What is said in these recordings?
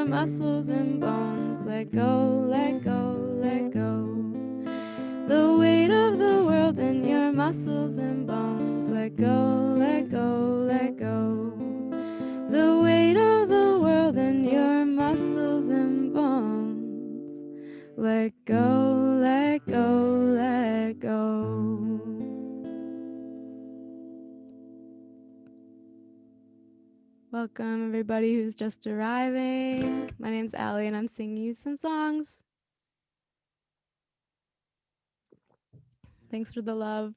muscles and bones. Let go, let go, let go. The weight of the world in your muscles and bones. Let go, let go, let go. The weight of the world in your muscles and bones. Let go, let go, let go. Welcome everybody who's just arriving. My name's Allie and I'm singing you some songs. Thanks for the love.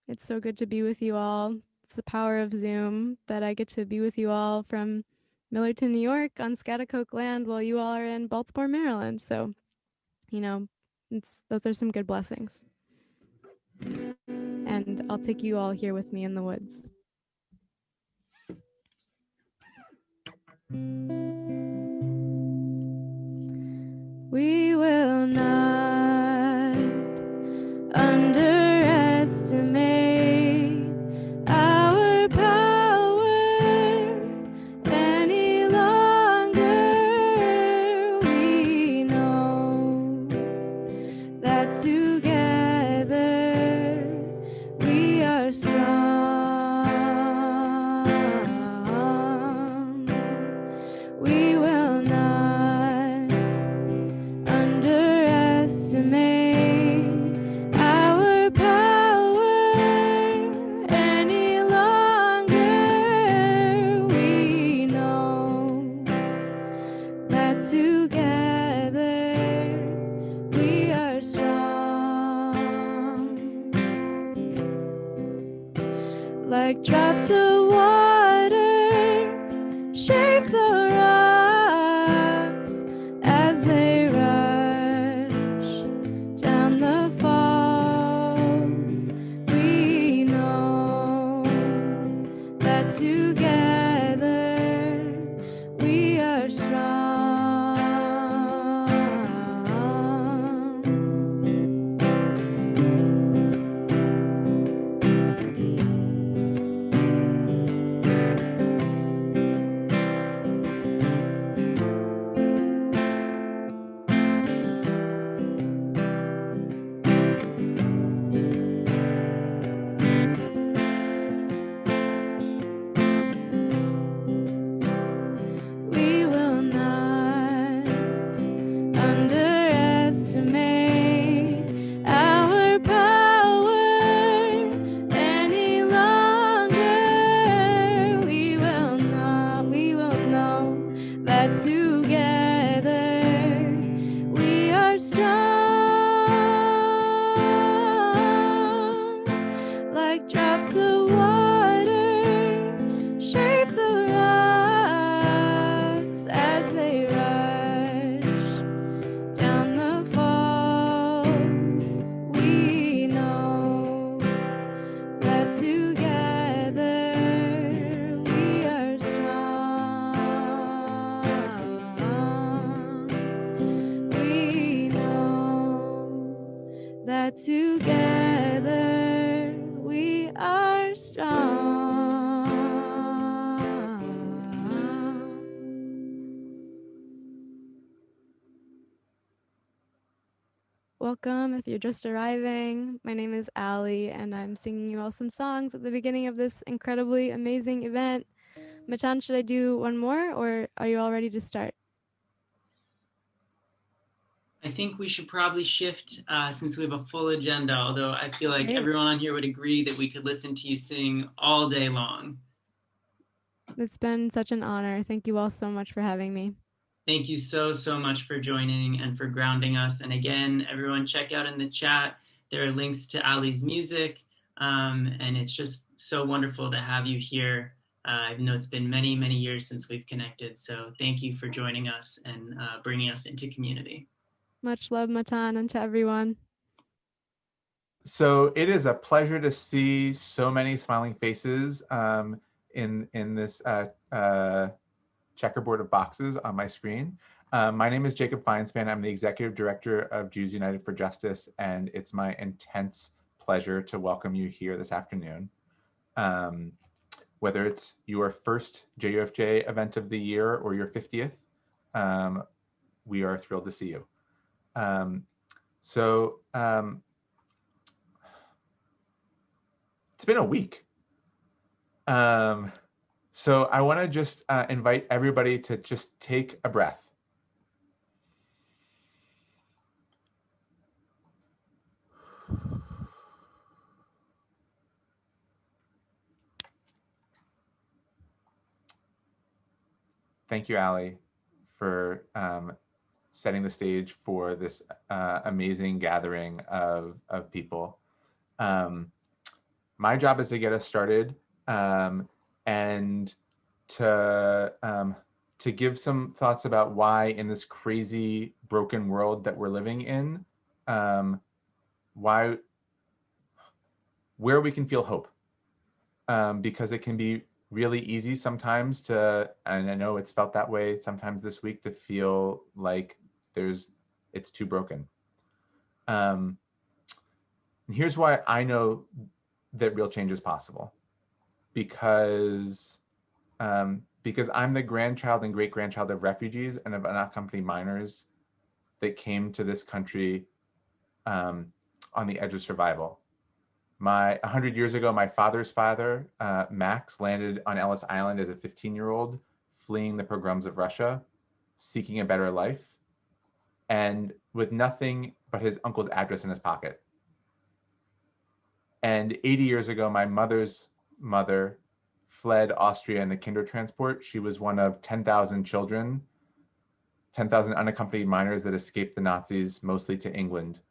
It's so good to be with you all. It's the power of Zoom that I get to be with you all from Millerton, New York on Schaghticoke land while you all are in Baltimore, Maryland. So, you know, those are some good blessings. And I'll take you all here with me in the woods. We will not underestimate our power any longer. We know that together we are strong. We will not underestimate our power any longer. We know that together we are strong. Like drops of water, shake the rocks as they rush down the falls. We know that together we are strong. We will not underestimate our power any longer. We will know that together we are strong. Like drops of water, shape the rocks as they rush down the falls. We know that together we are strong. We know that together we are strong. Welcome if you're just arriving. My name is Allie and I'm singing you all some songs at the beginning of this incredibly amazing event. Matan, should I do one more or are you all ready to start? I think we should probably shift since we have a full agenda, although I feel like Great. everyone on here would agree that we could listen to you sing all day long. It's been such an honor. Thank you all so much for having me. Thank you so much for joining and for grounding us. And again, everyone check out in the chat. There are links to Ali's music. And it's just so wonderful to have you here. I know it's been many years since we've connected. So thank you for joining us and bringing us into community. Much love, Matan, and to everyone. So it is a pleasure to see so many smiling faces in this checkerboard of boxes on my screen. My name is Jacob Feinspan. I'm the Executive Director of Jews United for Justice, and it's my intense pleasure to welcome you here this afternoon. Whether it's your first JUFJ event of the year or your 50th, we are thrilled to see you. It's been a week. So I want to just invite everybody to just take a breath. Thank you, Allie, for setting the stage for this amazing gathering of people. My job is to get us started and to give some thoughts about why in this crazy, broken world that we're living in, where we can feel hope. Because it can be really easy sometimes to, and I know it's felt that way sometimes this week, to feel like it's too broken. And here's why I know that real change is possible. Because I'm the grandchild and great-grandchild of refugees and of unaccompanied minors that came to this country on the edge of survival. 100 years ago, my father's father, Max, landed on Ellis Island as a 15-year-old, fleeing the pogroms of Russia, seeking a better life, and with nothing but his uncle's address in his pocket. And 80 years ago, my mother's mother fled Austria in the Kindertransport. She was one of 10,000 children, 10,000 unaccompanied minors that escaped the Nazis, mostly to England,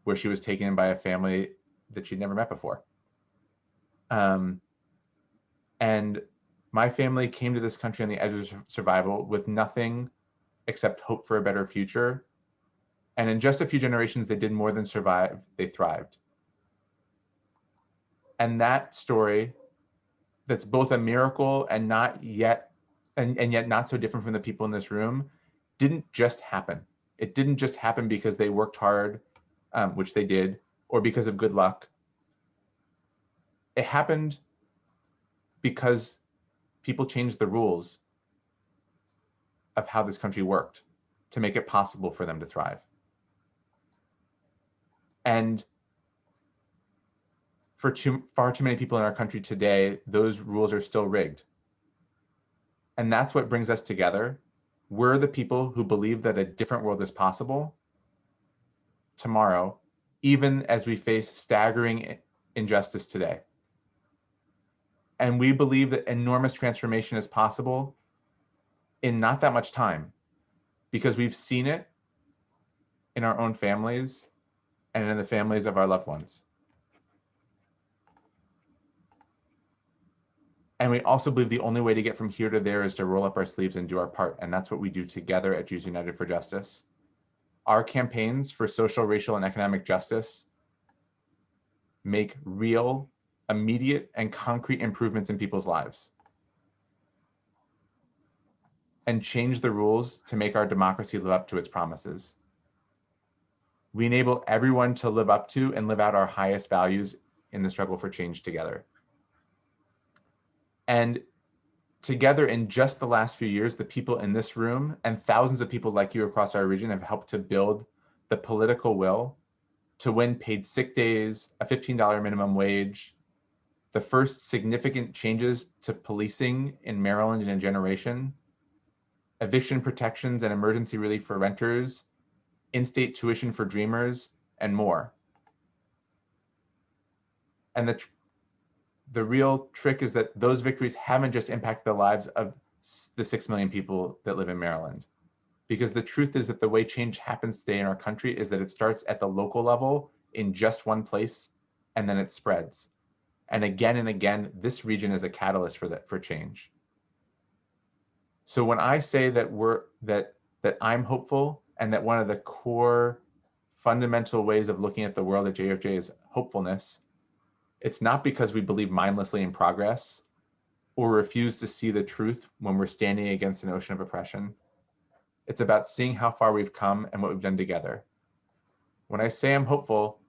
where she was taken in by a family that she'd never met before. And my family came to this country on the edge of survival with nothing except hope for a better future. And in just a few generations, they did more than survive, they thrived. And that story, that's both a miracle and yet not so different from the people in this room, didn't just happen. It didn't just happen because they worked hard, which they did, or because of good luck. It happened because people changed the rules of how this country worked to make it possible for them to thrive. And for far too many people in our country today, those rules are still rigged. And that's what brings us together. We're the people who believe that a different world is possible tomorrow, even as we face staggering injustice today. And we believe that enormous transformation is possible in not that much time, because we've seen it in our own families and in the families of our loved ones. And we also believe the only way to get from here to there is to roll up our sleeves and do our part. And that's what we do together at Jews United for Justice. Our campaigns for social, racial, and economic justice make real, immediate, and concrete improvements in people's lives and change the rules to make our democracy live up to its promises. We enable everyone to live up to and live out our highest values in the struggle for change together. And together, in just the last few years, the people in this room and thousands of people like you across our region have helped to build the political will to win paid sick days, a $15 minimum wage, the first significant changes to policing in Maryland in a generation, eviction protections and emergency relief for renters, in-state tuition for dreamers, and more. And the real trick is that those victories haven't just impacted the lives of the 6 million people that live in Maryland. Because the truth is that the way change happens today in our country is that it starts at the local level in just one place, and then it spreads. And again, this region is a catalyst for change. So when I say that I'm hopeful, and that one of the core fundamental ways of looking at the world at JUFJ is hopefulness, it's not because we believe mindlessly in progress or refuse to see the truth when we're standing against an ocean of oppression. It's about seeing how far we've come and what we've done together. When I say I'm hopeful,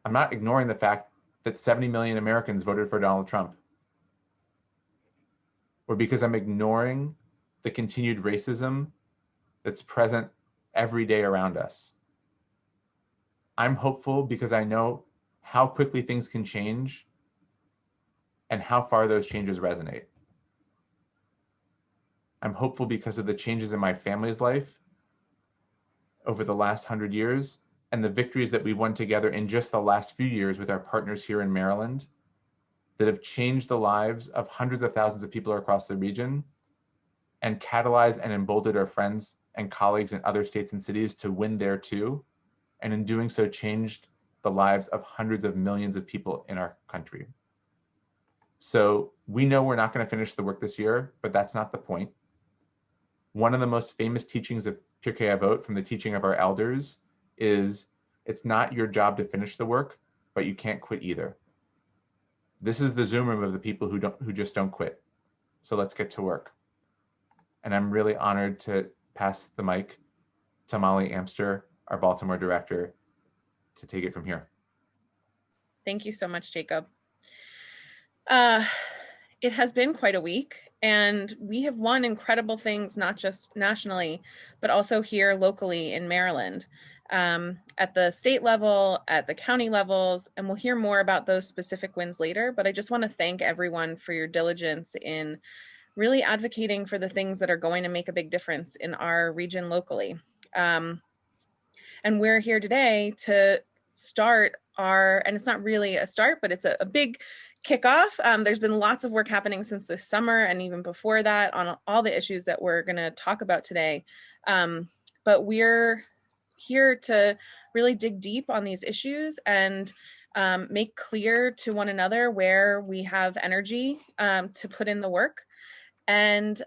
I'm not ignoring the fact that 70 million Americans voted for Donald Trump, or because I'm ignoring the continued racism that's present every day around us. I'm hopeful because I know how quickly things can change and how far those changes resonate. I'm hopeful because of the changes in my family's life over the last 100 years and the victories that we've won together in just the last few years with our partners here in Maryland that have changed the lives of hundreds of thousands of people across the region and catalyzed and emboldened our friends and colleagues in other states and cities to win there too, and in doing so changed the lives of hundreds of millions of people in our country. So we know we're not going to finish the work this year, but that's not the point. One of the most famous teachings of Pirkei Avot from the teaching of our elders is it's not your job to finish the work, but you can't quit either. This is the Zoom room of the people who just don't quit. So let's get to work. And I'm really honored to pass the mic to Molly Amster, our Baltimore director, to take it from here. Thank you so much, Jacob. It has been quite a week, and we have won incredible things, not just nationally, but also here locally in Maryland, at the state level, at the county levels, and we'll hear more about those specific wins later. But I just want to thank everyone for your diligence in really advocating for the things that are going to make a big difference in our region locally. And we're here today to start and it's not really a start, but it's a big kickoff. There's been lots of work happening since this summer and even before that on all the issues that we're going to talk about today. But we're here to really dig deep on these issues and make clear to one another where we have energy to put in the work. And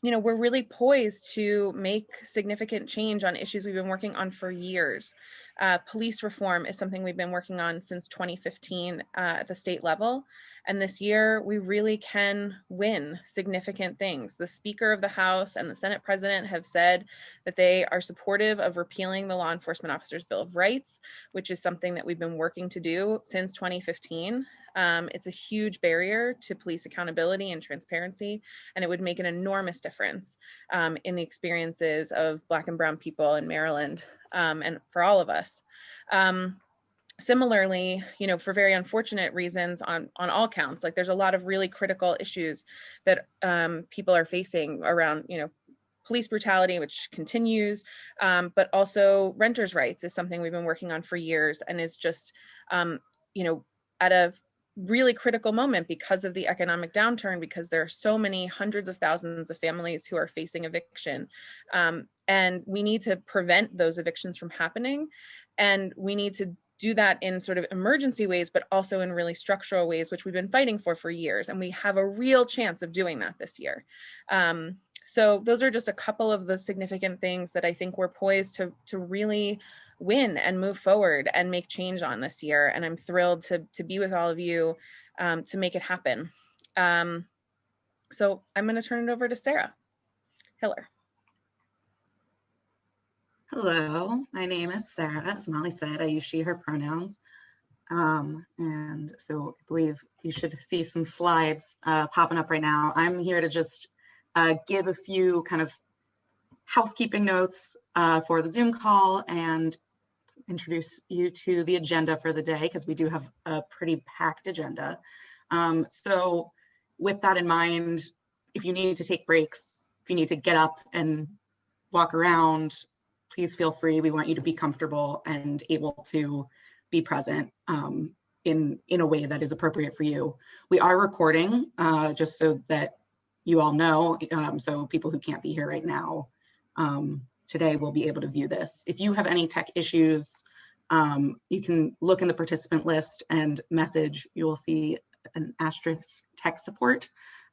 we're really poised to make significant change on issues we've been working on for years. Police reform is something we've been working on since 2015 at the state level. And this year, we really can win significant things. The Speaker of the House and the Senate President have said that they are supportive of repealing the Law Enforcement Officers' Bill of Rights, which is something that we've been working to do since 2015. It's a huge barrier to police accountability and transparency, and it would make an enormous difference in the experiences of Black and Brown people in Maryland and for all of us. Similarly, for very unfortunate reasons on all counts, like there's a lot of really critical issues that people are facing around, police brutality, which continues, but also renters' rights is something we've been working on for years and is just, at a really critical moment because of the economic downturn, because there are so many hundreds of thousands of families who are facing eviction. And we need to prevent those evictions from happening. And we need to do that in sort of emergency ways, but also in really structural ways, which we've been fighting for years. And we have a real chance of doing that this year. So those are just a couple of the significant things that I think we're poised to really win and move forward and make change on this year. And I'm thrilled to be with all of you to make it happen. So I'm going to turn it over to Sarah Hiller. Hello, my name is Sarah. As Molly said, I use she, her pronouns. And so I believe you should see some slides popping up right now. I'm here to just give a few kind of housekeeping notes for the Zoom call and introduce you to the agenda for the day, because we do have a pretty packed agenda. So with that in mind, if you need to take breaks, if you need to get up and walk around, please feel free. We want you to be comfortable and able to be present in a way that is appropriate for you. We are recording, just so that you all know, so people who can't be here right now today will be able to view this. If you have any tech issues, you can look in the participant list and message. You will see an asterisk tech support.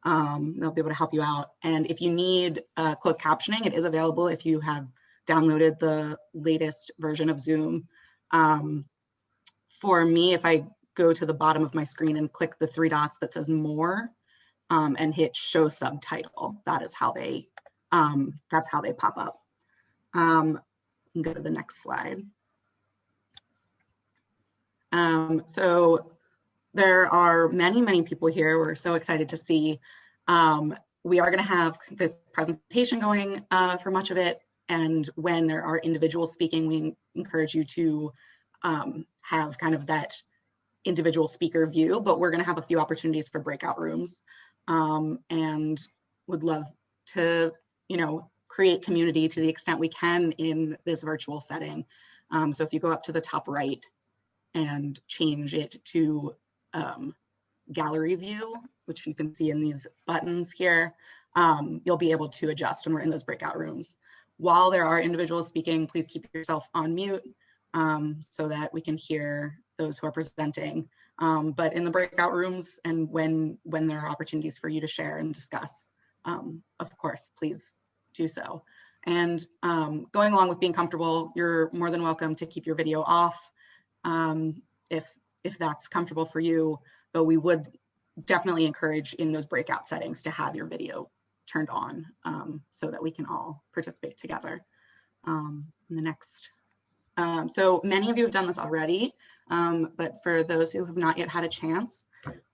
They'll be able to help you out. And if you need closed captioning, it is available if you have downloaded the latest version of Zoom. For me, if I go to the bottom of my screen and click the three dots that says more and hit show subtitle, that is how they, that's how they pop up. You can go to the next slide. So there are many, many people here. We're so excited to see. we are going to have this presentation going for much of it. And when there are individuals speaking, we encourage you to have kind of that individual speaker view, but we're going to have a few opportunities for breakout rooms, and would love to, create community to the extent we can in this virtual setting. So if you go up to the top right and change it to gallery view, which you can see in these buttons here, you'll be able to adjust when we're in those breakout rooms. While there are individuals speaking, please keep yourself on mute so that we can hear those who are presenting. But in the breakout rooms and when there are opportunities for you to share and discuss, of course, please do so. And going along with being comfortable, you're more than welcome to keep your video off if that's comfortable for you, but we would definitely encourage in those breakout settings to have your video turned on so that we can all participate together. In the next, so many of you have done this already, but for those who have not yet had a chance,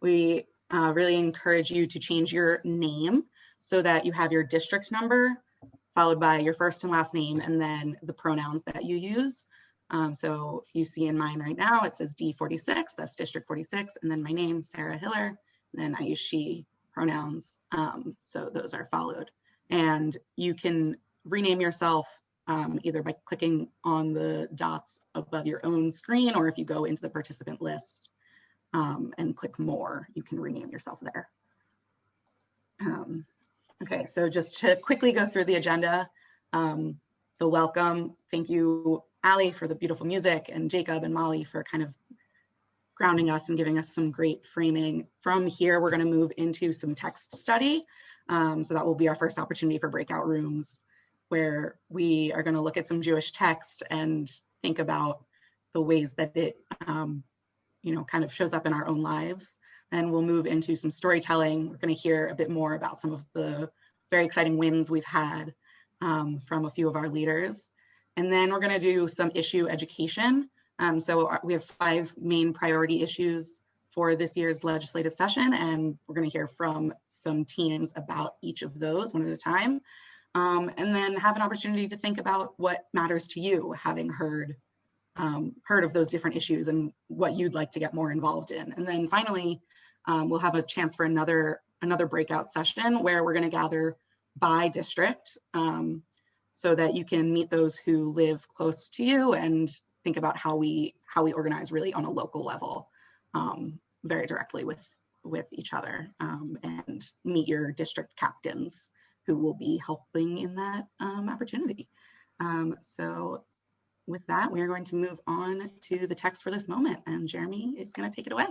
we really encourage you to change your name so that you have your district number followed by your first and last name and then the pronouns that you use. So if you see in mine right now, it says D46, that's District 46, and then my name, Sarah Hiller, and then I use she pronouns, so those are followed. And you can rename yourself either by clicking on the dots above your own screen, or if you go into the participant list and click more, you can rename yourself there. Okay, so just to quickly go through the agenda, the welcome. Thank you, Ali, for the beautiful music, and Jacob and Molly for kind of grounding us and giving us some great framing. From here, we're going to move into some text study. So that will be our first opportunity for breakout rooms, where we are going to look at some Jewish text and think about the ways that it, kind of shows up in our own lives. Then we'll move into some storytelling. We're going to hear a bit more about some of the very exciting wins we've had from a few of our leaders. And then we're going to do some issue education. So we have 5 main priority issues for this year's legislative session, and we're going to hear from some teams about each of those one at a time. And then have an opportunity to think about what matters to you, having heard of those different issues and what you'd like to get more involved in. And then finally, we'll have a chance for another breakout session where we're going to gather by district so that you can meet those who live close to you and think about how we organize really on a local level, very directly with each other, and meet your district captains who will be helping in that opportunity. So with that, we are going to move on to the text for this moment, and Jeremy is going to take it away.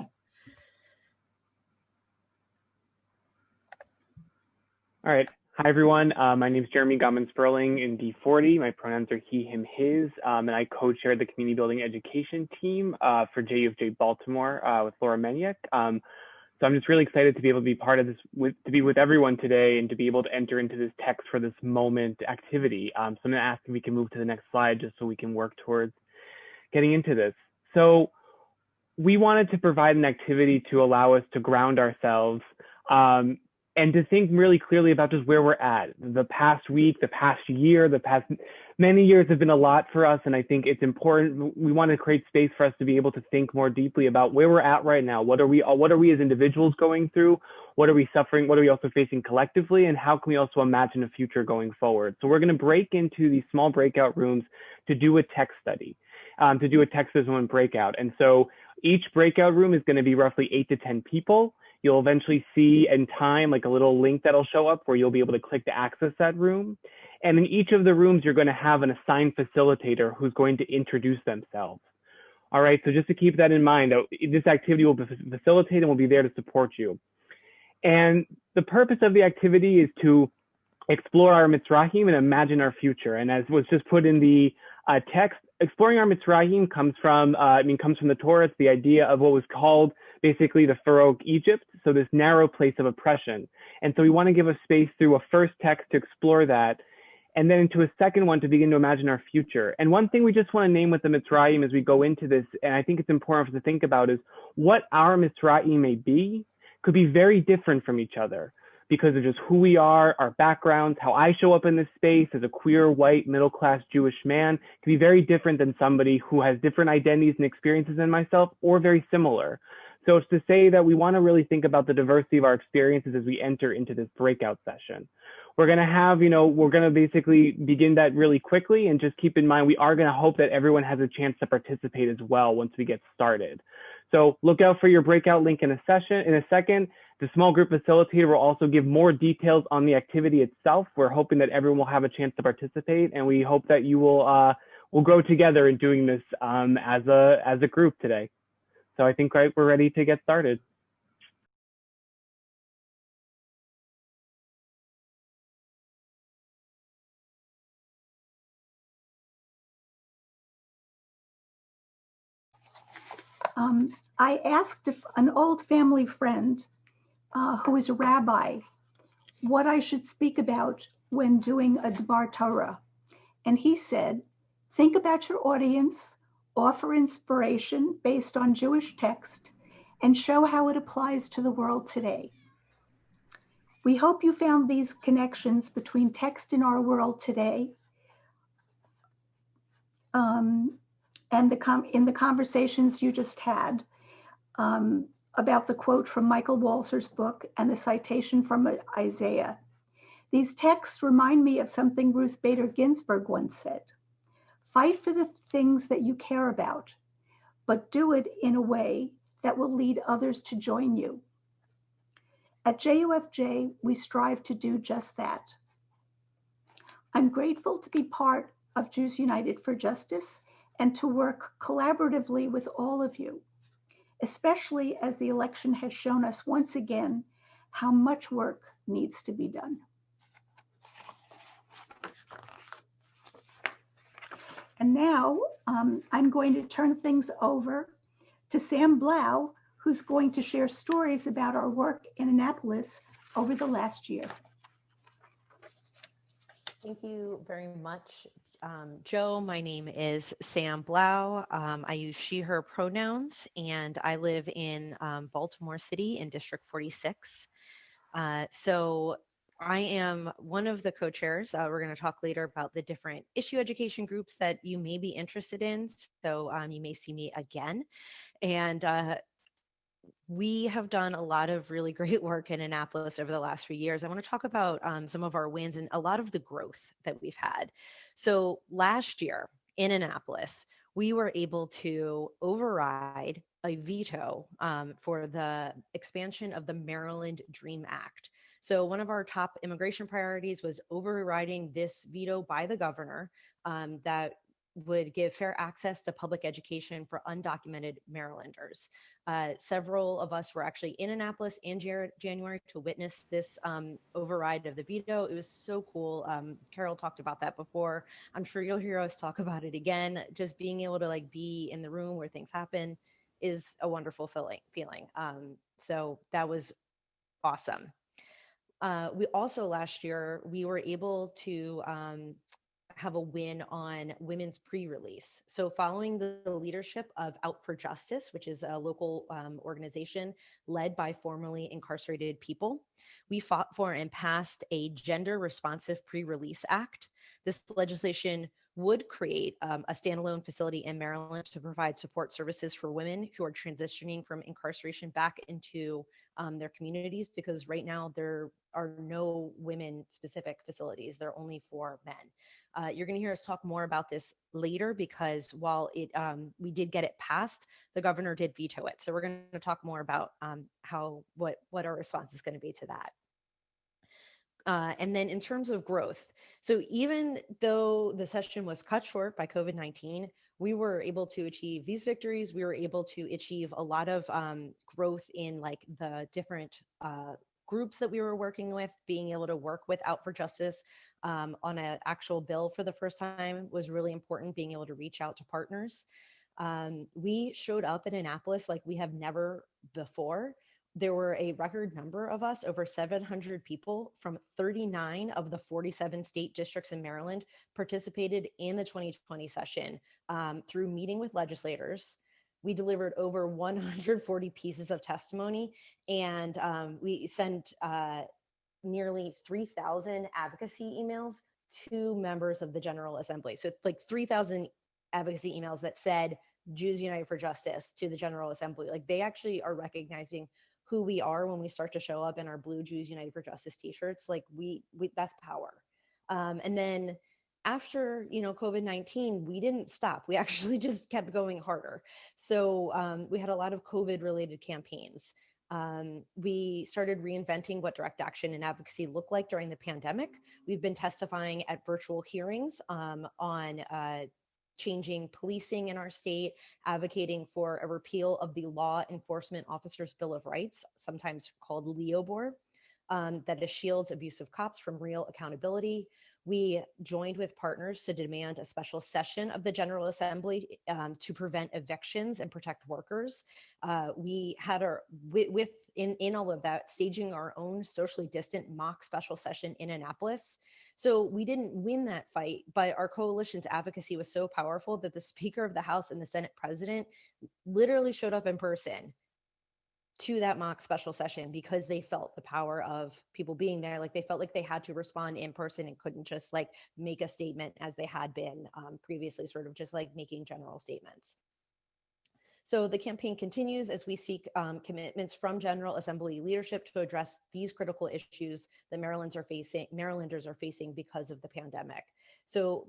All right. Hi, everyone. My name is Jeremy Gottman-Sperling in D40. My pronouns are he, him, his, and I co-chair the community building education team for JUFJ Baltimore with Laura Maniak. So I'm just really excited to be able to be part of this, to be with everyone today and to be able to enter into this text for this moment activity. So I'm going to ask if we can move to the next slide just so we can work towards getting into this. So we wanted to provide an activity to allow us to ground ourselves and to think really clearly about just where we're at. The past week, the past year, the past many years have been a lot for us, and I think it's important. We want to create space for us to be able to think more deeply about where we're at right now. What are we as individuals going through? What are we suffering? What are we also facing collectively? And how can we also imagine a future going forward? So we're going to break into these small breakout rooms to do a text study, to do a text as one breakout. And so each breakout room is going to be roughly 8 to 10 people. You'll eventually see in time like a little link that'll show up where you'll be able to click to access that room. And in each of the rooms, you're going to have an assigned facilitator who's going to introduce themselves. All right, so just to keep that in mind, this activity will be facilitated and will be there to support you. And the purpose of the activity is to explore our Mitzrayim and imagine our future. And as was just put in the text, exploring our Mitzrayim comes from the Torah. It's the idea of what was called basically the Pharaoh Egypt, so this narrow place of oppression. And so we want to give a space through a first text to explore that, and then into a second one to begin to imagine our future. And one thing we just want to name with the Mitzrayim as we go into this, and I think it's important for us to think about, is what our Mitzrayim may be could be very different from each other. because of just who we are, our backgrounds, how I show up in this space as a queer, white, middle-class Jewish man can be very different than somebody who has different identities and experiences than myself, or very similar. So it's to say that we want to really think about the diversity of our experiences as we enter into this breakout session. We're going to have, we're going to basically begin that really quickly, and just keep in mind, we are going to hope that everyone has a chance to participate as well once we get started. So look out for your breakout link in a second. The small group facilitator will also give more details on the activity itself. We're hoping that everyone will have a chance to participate, and we hope that you will grow together in doing this as a group today. So I think we're ready to get started. I asked an old family friend who is a rabbi what I should speak about when doing a Dvar Torah. And he said, think about your audience, offer inspiration based on Jewish text, and show how it applies to the world today. We hope you found these connections between text in our world today and in the conversations you just had about the quote from Michael Walzer's book and the citation from Isaiah. These texts remind me of something Ruth Bader Ginsburg once said. Fight for the things that you care about, but do it in a way that will lead others to join you. At JUFJ, we strive to do just that. I'm grateful to be part of Jews United for Justice and to work collaboratively with all of you, especially as the election has shown us once again how much work needs to be done. And now I'm going to turn things over to Sam Blau, who's going to share stories about our work in Annapolis over the last year. Thank you very much, Joe. My name is Sam Blau. I use she, her pronouns, and I live in Baltimore City in District 46. So I am one of the co-chairs. We're going to talk later about the different issue education groups that you may be interested in. So you may see me again. And we have done a lot of really great work in Annapolis over the last few years. I want to talk about some of our wins and a lot of the growth that we've had. So last year in Annapolis, we were able to override a veto for the expansion of the Maryland DREAM Act. So one of our top immigration priorities was overriding this veto by the governor that would give fair access to public education for undocumented Marylanders. Several of us were actually in Annapolis in January to witness this override of the veto. It was so cool. Carol talked about that before. I'm sure you'll hear us talk about it again. Just being able to be in the room where things happen is a wonderful feeling. So that was awesome. We also last year, we were able to have a win on women's pre-release. So following the leadership of Out for Justice, which is a local organization led by formerly incarcerated people, we fought for and passed a gender responsive pre-release act. This legislation would create a standalone facility in Maryland to provide support services for women who are transitioning from incarceration back into their communities, because right now there are no women-specific facilities. They're only for men. You're going to hear us talk more about this later, because while we did get it passed, the governor did veto it. So we're going to talk more about what our response is going to be to that. And then in terms of growth, so even though the session was cut short by COVID-19, we were able to achieve these victories. We were able to achieve a lot of growth in the different groups that we were working with. Being able to work with Out for Justice on an actual bill for the first time was really important, being able to reach out to partners. We showed up in Annapolis like we have never before. There were a record number of us, over 700 people from 39 of the 47 state districts in Maryland participated in the 2020 session through meeting with legislators. We delivered over 140 pieces of testimony, and we sent nearly 3,000 advocacy emails to members of the General Assembly. So it's like 3,000 advocacy emails that said Jews United for Justice to the General Assembly. Like they actually are recognizing who we are when we start to show up in our blue Jews United for Justice t-shirts. Like we that's power. And then after, COVID-19, we didn't stop. We actually just kept going harder. So we had a lot of COVID related campaigns. We started reinventing what direct action and advocacy looked like during the pandemic. We've been testifying at virtual hearings on changing policing in our state, advocating for a repeal of the Law Enforcement Officers' Bill of Rights, sometimes called LEOBOR, that shields abusive cops from real accountability. We joined with partners to demand a special session of the General Assembly to prevent evictions and protect workers. We had in all of that, staging our own socially distant mock special session in Annapolis. So we didn't win that fight, but our coalition's advocacy was so powerful that the Speaker of the House and the Senate President literally showed up in person to that mock special session because they felt the power of people being there. Like they felt like they had to respond in person and couldn't just like make a statement as they had been previously, sort of just like making general statements. So the campaign continues as we seek commitments from General Assembly leadership to address these critical issues that Marylanders are facing because of the pandemic. So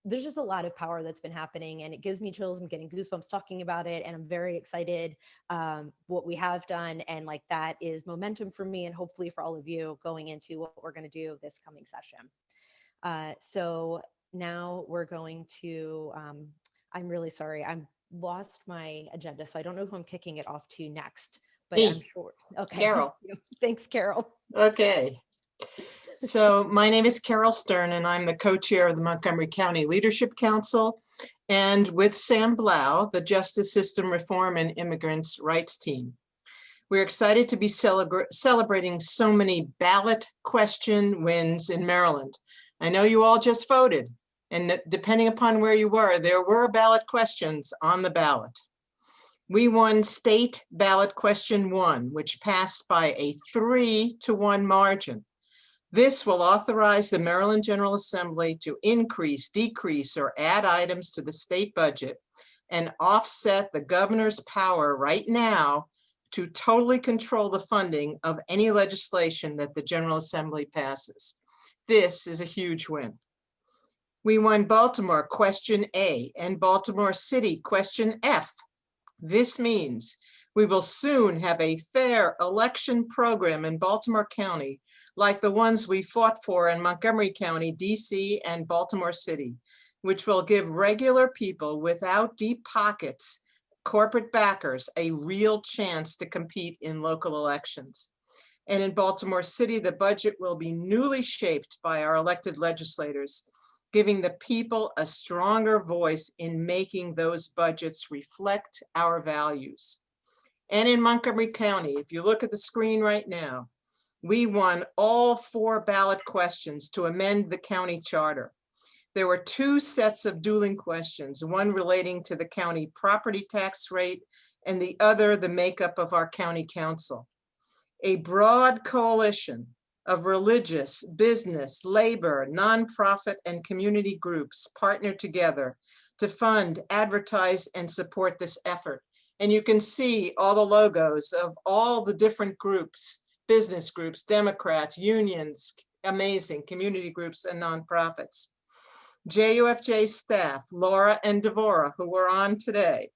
there's just a lot of power that's been happening, and it gives me chills. I'm getting goosebumps talking about it, and I'm very excited what we have done, and like that is momentum for me and hopefully for all of you going into what we're going to do this coming session. So now we're going to, I'm really sorry, I'm lost my agenda, so I don't know who I'm kicking it off to next, but I'm sure. Okay. Carol. Thanks, Carol. Okay. So my name is Carol Stern, and I'm the co-chair of the Montgomery County Leadership Council, and with Sam Blau, the Justice System Reform and Immigrant Rights team. We're excited to be celebrating so many ballot question wins in Maryland. I know you all just voted, and depending upon where you were, there were ballot questions on the ballot. We won state ballot question 1, which passed by a 3-to-1 margin. This will authorize the Maryland General Assembly to increase, decrease, or add items to the state budget and offset the governor's power right now to totally control the funding of any legislation that the General Assembly passes. This is a huge win. We won Baltimore question A and Baltimore City question F. This means we will soon have a fair election program in Baltimore County like the ones we fought for in Montgomery County, DC, and Baltimore City, which will give regular people without deep pockets, corporate backers, a real chance to compete in local elections. And in Baltimore City, the budget will be newly shaped by our elected legislators, giving the people a stronger voice in making those budgets reflect our values. And in Montgomery County, if you look at the screen right now, we won all 4 ballot questions to amend the county charter. There were 2 sets of dueling questions, one relating to the county property tax rate and the other the makeup of our county council. A broad coalition of religious, business, labor, nonprofit, and community groups partnered together to fund, advertise, and support this effort. And you can see all the logos of all the different groups, business groups, Democrats, unions, amazing community groups and nonprofits. JUFJ staff, Laura and Devora, who were on today,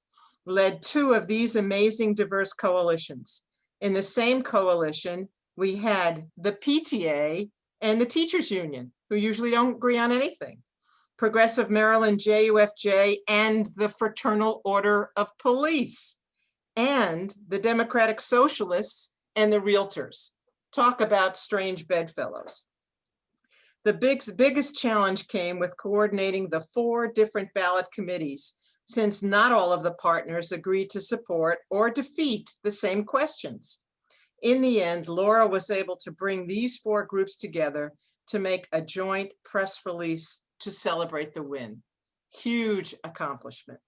led 2 of these amazing diverse coalitions. In the same coalition, we had the PTA and the teachers union, who usually don't agree on anything. Progressive Maryland, JUFJ, and the Fraternal Order of Police, and the Democratic Socialists and the Realtors. Talk about strange bedfellows. The biggest challenge came with coordinating the 4 different ballot committees, since not all of the partners agreed to support or defeat the same questions. In the end, Laura was able to bring these 4 groups together to make a joint press release to celebrate the win. Huge accomplishment.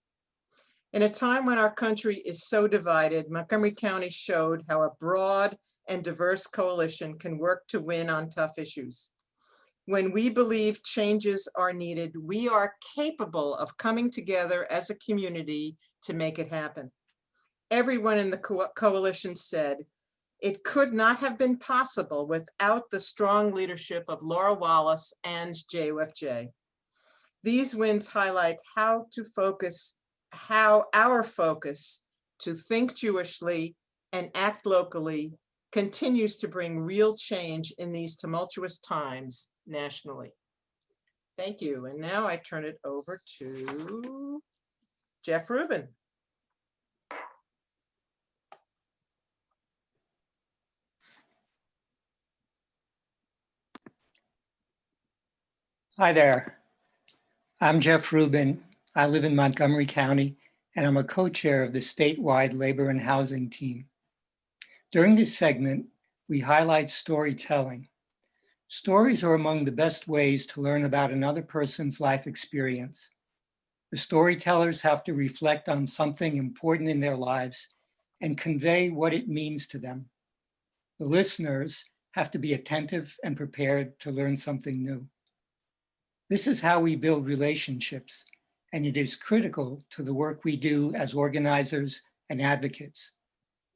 In a time when our country is so divided, Montgomery County showed how a broad and diverse coalition can work to win on tough issues. When we believe changes are needed, we are capable of coming together as a community to make it happen. Everyone in the coalition said, it could not have been possible without the strong leadership of Laura Wallace and JUFJ. These wins highlight how our focus to think Jewishly and act locally continues to bring real change in these tumultuous times nationally. Thank you. And now I turn it over to Jeff Rubin. Hi there. I'm Jeff Rubin. I live in Montgomery County, and I'm a co-chair of the statewide labor and housing team. During this segment, we highlight storytelling. Stories are among the best ways to learn about another person's life experience. The storytellers have to reflect on something important in their lives and convey what it means to them. The listeners have to be attentive and prepared to learn something new. This is how we build relationships, and it is critical to the work we do as organizers and advocates.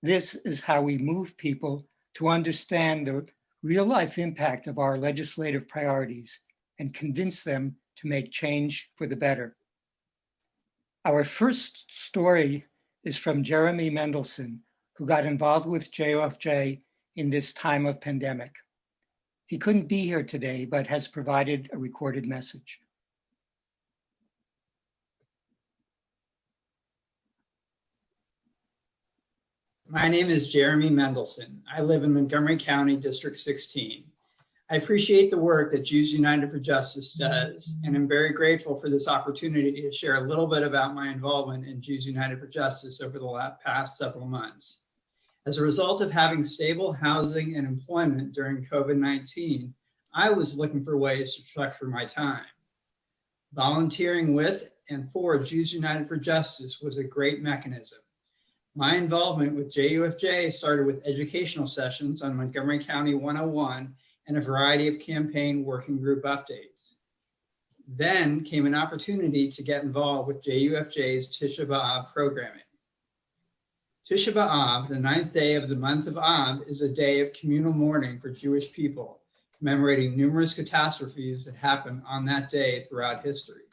This is how we move people to understand the real-life impact of our legislative priorities and convince them to make change for the better. Our first story is from Jeremy Mendelson, who got involved with JUFJ in this time of pandemic. He couldn't be here today, but has provided a recorded message. My name is Jeremy Mendelson. I live in Montgomery County, District 16. I appreciate the work that Jews United for Justice does, and I'm very grateful for this opportunity to share a little bit about my involvement in Jews United for Justice over the past several months. As a result of having stable housing and employment during COVID-19, I was looking for ways to structure my time. Volunteering with and for Jews United for Justice was a great mechanism. My involvement with JUFJ started with educational sessions on Montgomery County 101 and a variety of campaign working group updates. Then came an opportunity to get involved with JUFJ's Tisha B'Av programming. Tisha B'Av, the 9th day of the month of Av, is a day of communal mourning for Jewish people, commemorating numerous catastrophes that happened on that day throughout history.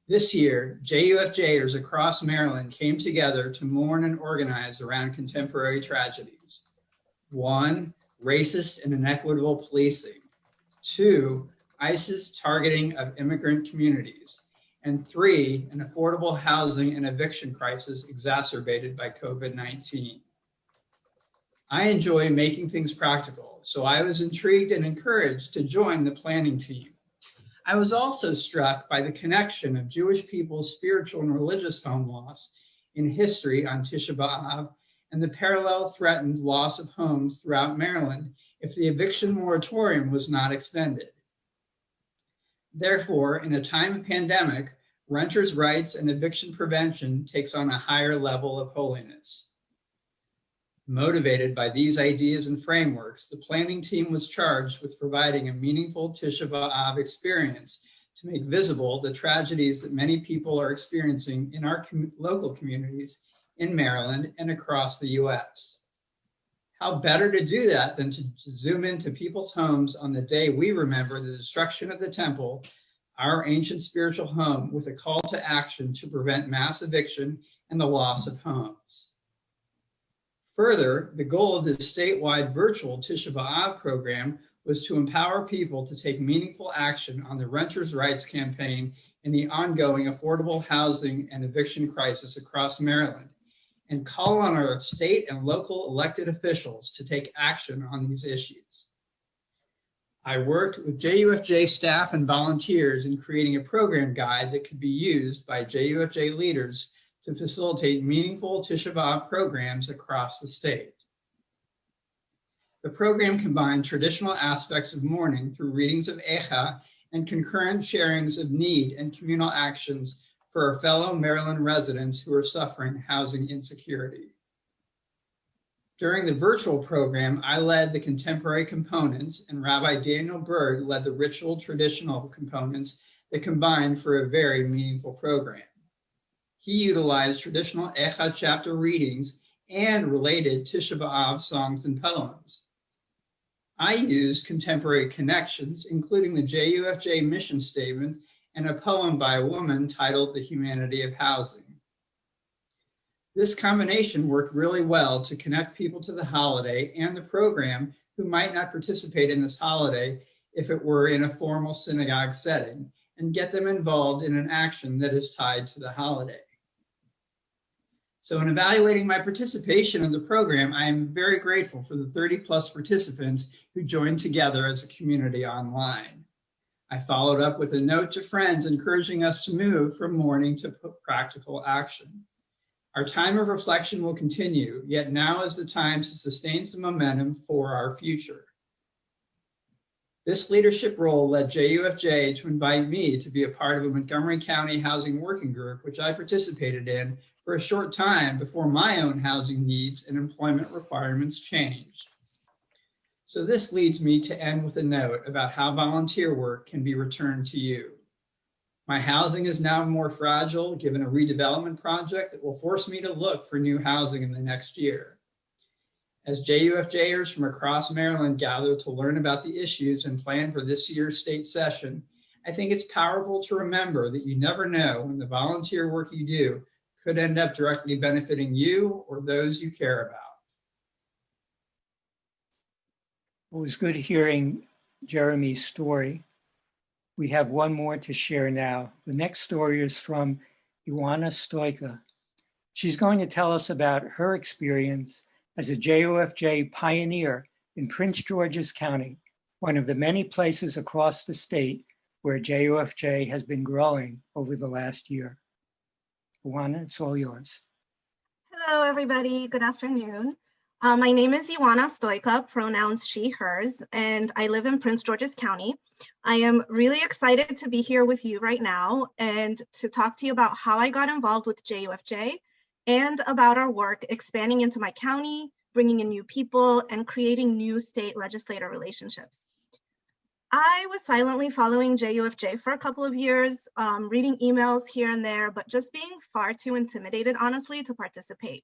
This year, JUFJers across Maryland came together to mourn and organize around contemporary tragedies. 1, racist and inequitable policing. 2, ICE's targeting of immigrant communities. And 3, an affordable housing and eviction crisis exacerbated by COVID-19. I enjoy making things practical, so I was intrigued and encouraged to join the planning team. I was also struck by the connection of Jewish people's spiritual and religious home loss in history on Tisha B'Av and the parallel threatened loss of homes throughout Maryland if the eviction moratorium was not extended. Therefore, in a time of pandemic, renters' rights and eviction prevention takes on a higher level of holiness. Motivated by these ideas and frameworks, the planning team was charged with providing a meaningful Tisha B'Av experience to make visible the tragedies that many people are experiencing in our local communities in Maryland and across the US. How better to do that than to zoom into people's homes on the day we remember the destruction of the temple, our ancient spiritual home, with a call to action to prevent mass eviction and the loss of homes. Further, the goal of this statewide virtual Tisha B'Av program was to empower people to take meaningful action on the renters' rights campaign and the ongoing affordable housing and eviction crisis across Maryland, and call on our state and local elected officials to take action on these issues. I worked with JUFJ staff and volunteers in creating a program guide that could be used by JUFJ leaders to facilitate meaningful Tisha B'Av programs across the state. The program combined traditional aspects of mourning through readings of Echa and concurrent sharings of need and communal actions for our fellow Maryland residents who are suffering housing insecurity. During the virtual program, I led the contemporary components, and Rabbi Daniel Berg led the ritual traditional components that combined for a very meaningful program. He utilized traditional Echad chapter readings and related Tisha B'Av songs and poems. I used contemporary connections, including the JUFJ mission statement and a poem by a woman titled The Humanity of Housing. This combination worked really well to connect people to the holiday and the program who might not participate in this holiday if it were in a formal synagogue setting, and get them involved in an action that is tied to the holiday. So in evaluating my participation in the program, I am very grateful for the 30+ participants who joined together as a community online. I followed up with a note to friends encouraging us to move from mourning to practical action. Our time of reflection will continue, yet now is the time to sustain some momentum for our future. This leadership role led JUFJ to invite me to be a part of a Montgomery County housing working group, which I participated in for a short time before my own housing needs and employment requirements changed. So this leads me to end with a note about how volunteer work can be returned to you. My housing is now more fragile given a redevelopment project that will force me to look for new housing in the next year. As JUFJers from across Maryland gather to learn about the issues and plan for this year's state session, I think it's powerful to remember that you never know when the volunteer work you do could end up directly benefiting you or those you care about. It was good hearing Jeremy's story. We have one more to share now. The next story is from Ioana Stoika. She's going to tell us about her experience as a JUFJ pioneer in Prince George's County, one of the many places across the state where JUFJ has been growing over the last year. Ioana, it's all yours. Hello, everybody. Good afternoon. My name is Ioana Stoika, pronouns she, hers, and I live in Prince George's County. I am really excited to be here with you right now and to talk to you about how I got involved with JUFJ and about our work expanding into my county, bringing in new people, and creating new state legislator relationships. I was silently following JUFJ for a couple of years, reading emails here and there, but just being far too intimidated, honestly, to participate.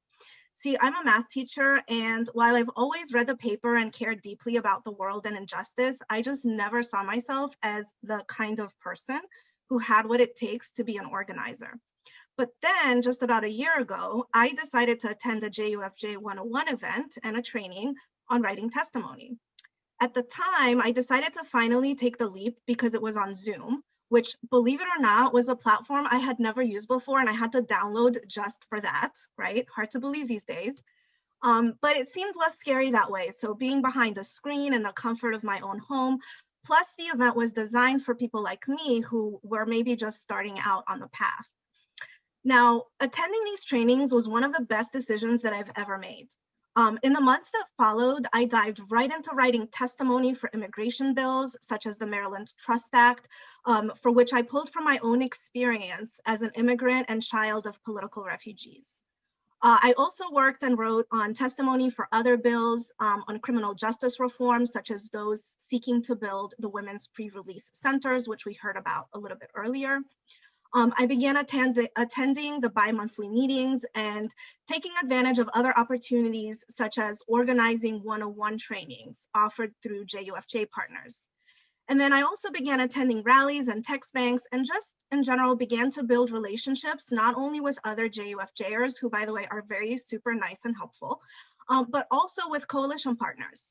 See, I'm a math teacher, and while I've always read the paper and cared deeply about the world and injustice, I just never saw myself as the kind of person who had what it takes to be an organizer. But then, just about a year ago, I decided to attend a JUFJ 101 event and a training on writing testimony. At the time, I decided to finally take the leap because it was on Zoom, which, believe it or not, was a platform I had never used before, and I had to download just for that, right? Hard to believe these days. But it seemed less scary that way. So being behind a screen in the comfort of my own home, plus the event was designed for people like me who were maybe just starting out on the path. Now, attending these trainings was one of the best decisions that I've ever made. In the months that followed, I dived right into writing testimony for immigration bills, such as the Maryland Trust Act, for which I pulled from my own experience as an immigrant and child of political refugees. I also worked and wrote on testimony for other bills on criminal justice reform, such as those seeking to build the women's pre-release centers, which we heard about a little bit earlier. I began attending the bi-monthly meetings and taking advantage of other opportunities, such as organizing 101 trainings offered through JUFJ partners. And then I also began attending rallies and text banks, and just in general began to build relationships, not only with other JUFJers, who, by the way, are very super nice and helpful, but also with coalition partners.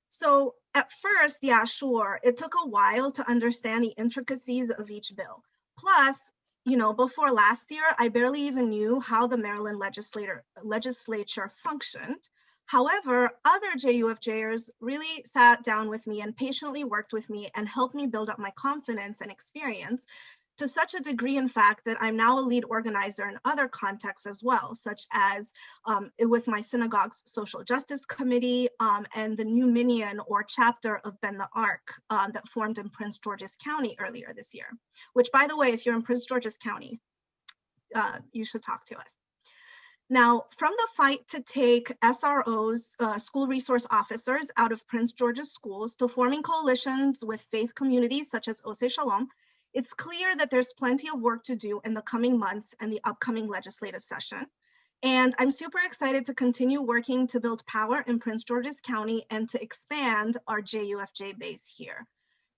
So at first, yeah, sure, it took a while to understand the intricacies of each bill. Plus, you know, before last year, I barely even knew how the Maryland legislature functioned. However, other JUFJers really sat down with me and patiently worked with me and helped me build up my confidence and experience to such a degree, in fact, that I'm now a lead organizer in other contexts as well, such as with my synagogue's social justice committee and the new minion or chapter of Ben the Ark that formed in Prince George's County earlier this year, which, by the way, if you're in Prince George's County, you should talk to us. Now, from the fight to take SROs, school resource officers, out of Prince George's schools to forming coalitions with faith communities such as Oseh Shalom, it's clear that there's plenty of work to do in the coming months and the upcoming legislative session. And I'm super excited to continue working to build power in Prince George's County and to expand our JUFJ base here.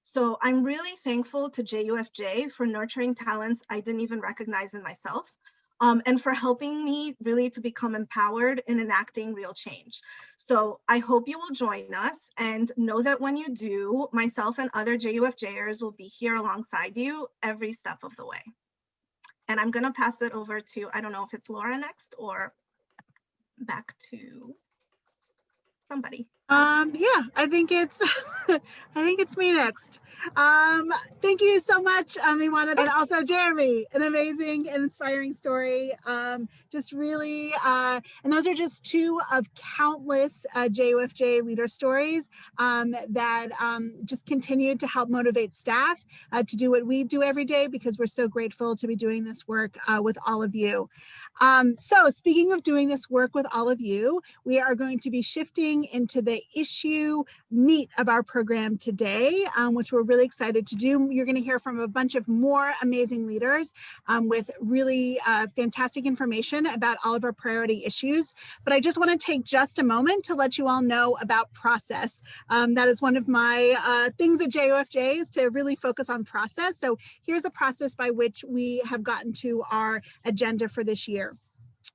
So I'm really thankful to JUFJ for nurturing talents I didn't even recognize in myself, and for helping me really to become empowered in enacting real change. So I hope you will join us, and know that when you do, myself and other JUFJers will be here alongside you every step of the way. And I'm gonna pass it over to, I don't know if it's Laura next or back to somebody. Yeah, I think it's I think it's me next. Thank you so much, Iwana, and also Jeremy. An amazing and inspiring story. Just really, and those are just two of countless JUFJ leader stories that just continue to help motivate staff to do what we do every day, because we're so grateful to be doing this work with all of you. So speaking of doing this work with all of you, we are going to be shifting into the issue meat of our program today, which we're really excited to do. You're going to hear from a bunch of more amazing leaders with really fantastic information about all of our priority issues. But I just want to take just a moment to let you all know about process. That is one of my things at JUFJ, is to really focus on process. So here's the process by which we have gotten to our agenda for this year.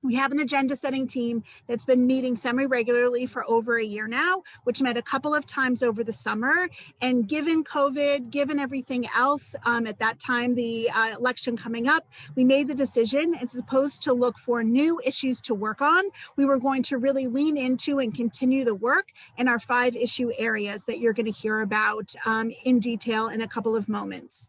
We have an agenda setting team that's been meeting semi-regularly for over a year now, which met a couple of times over the summer. And given COVID, given everything else, at that time, the election coming up, we made the decision, as opposed to look for new issues to work on, we were going to really lean into and continue the work in our 5 issue areas that you're going to hear about in detail in a couple of moments.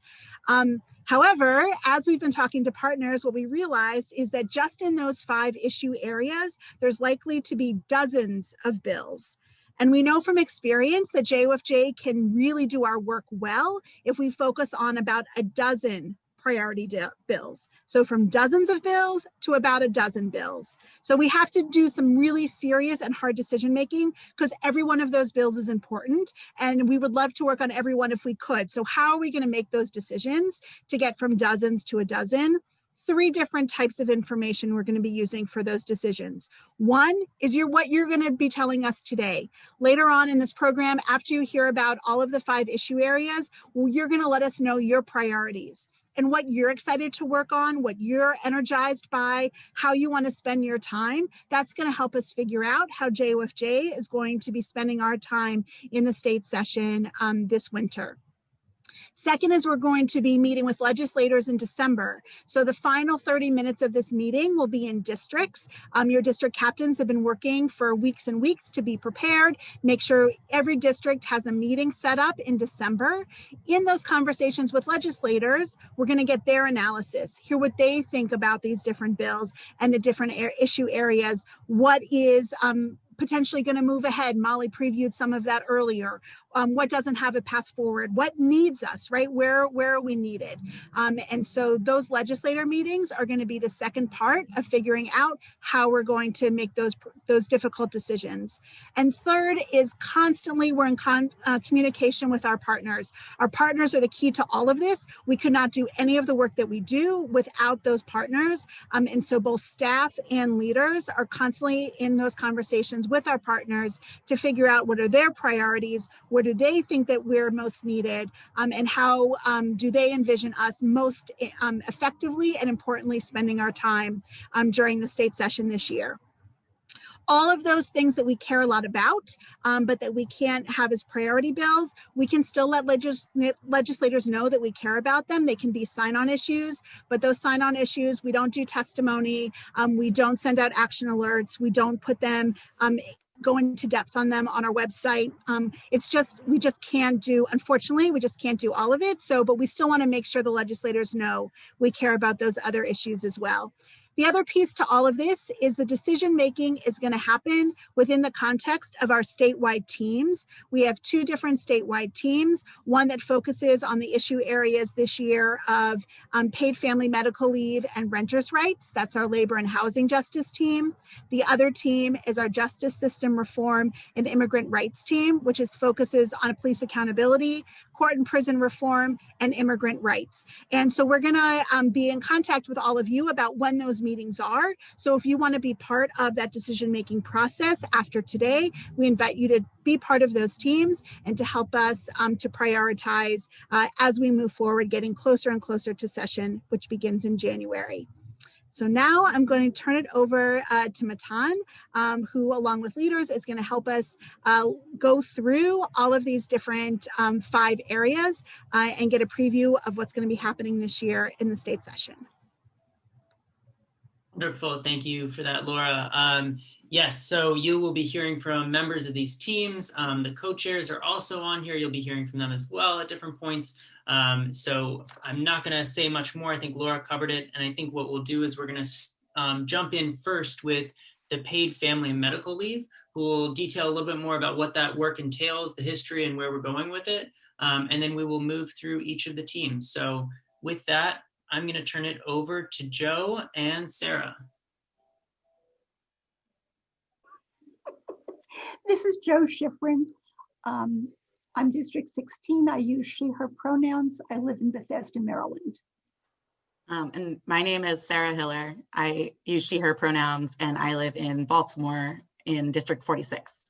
However, as we've been talking to partners, what we realized is that just in those 5 issue areas, there's likely to be dozens of bills. And we know from experience that JUFJ can really do our work well if we focus on about a dozen priority bills. So from dozens of bills to about a dozen bills. So we have to do some really serious and hard decision making, because every one of those bills is important, and we would love to work on every one if we could. So how are we going to make those decisions to get from dozens to a dozen? 3 different types of information we're going to be using for those decisions. One is what you're going to be telling us today. Later on in this program, after you hear about all of the 5 issue areas, you're going to let us know your priorities and what you're excited to work on, what you're energized by, how you want to spend your time. That's going to help us figure out how JUFJ is going to be spending our time in the state session this winter. Second is we're going to be meeting with legislators in December. So the final 30 minutes of this meeting will be in districts. Your district captains have been working for weeks and weeks to be prepared, make sure every district has a meeting set up in December. In those conversations with legislators, we're going to get their analysis, hear what they think about these different bills and the different issue areas. What is potentially going to move ahead? Molly previewed some of that earlier. What doesn't have a path forward? What needs us, right? Where are we needed? And so those legislator meetings are going to be the second part of figuring out how we're going to make those difficult decisions. And third is constantly we're in communication with our partners. Our partners are the key to all of this. We could not do any of the work that we do without those partners. And so both staff and leaders are constantly in those conversations with our partners to figure out what are their priorities, where do they think that we're most needed, and how do they envision us most effectively and importantly spending our time during the state session this year. All of those things that we care a lot about, but that we can't have as priority bills, we can still let legislators know that we care about them. They can be sign-on issues, but those sign-on issues, we don't do testimony, we don't send out action alerts, we don't put them go into depth on them on our website. We just can't do, unfortunately, we just can't do all of it. So, but we still want to make sure the legislators know we care about those other issues as well. The other piece to all of this is the decision making is going to happen within the context of our statewide teams. We have two different statewide teams, one that focuses on the issue areas this year of paid family medical leave and renters' rights. That's our labor and housing justice team. The other team is our justice system reform and immigrant rights team, which focuses on police accountability, court and prison reform, and immigrant rights. And so we're going to be in contact with all of you about when those meetings are. So if you want to be part of that decision-making process after today, we invite you to be part of those teams and to help us to prioritize as we move forward, getting closer and closer to session, which begins in January. So now I'm going to turn it over to Matan, who along with leaders is going to help us go through all of these different 5 areas and get a preview of what's going to be happening this year in the state session. Wonderful. Thank you for that, Laura. Yes, so you will be hearing from members of these teams. The co-chairs are also on here. You'll be hearing from them as well at different points. So I'm not going to say much more. I think Laura covered it. And I think what we'll do is we're going to jump in first with the paid family and medical leave, who will detail a little bit more about what that work entails, the history, and where we're going with it. And then we will move through each of the teams. So with that, I'm going to turn it over to Joe and Sarah. This is Joe Schifrin. I'm District 16. I use she, her pronouns. I live in Bethesda, Maryland. And my name is Sarah Hiller. I use she, her pronouns, and I live in Baltimore in District 46.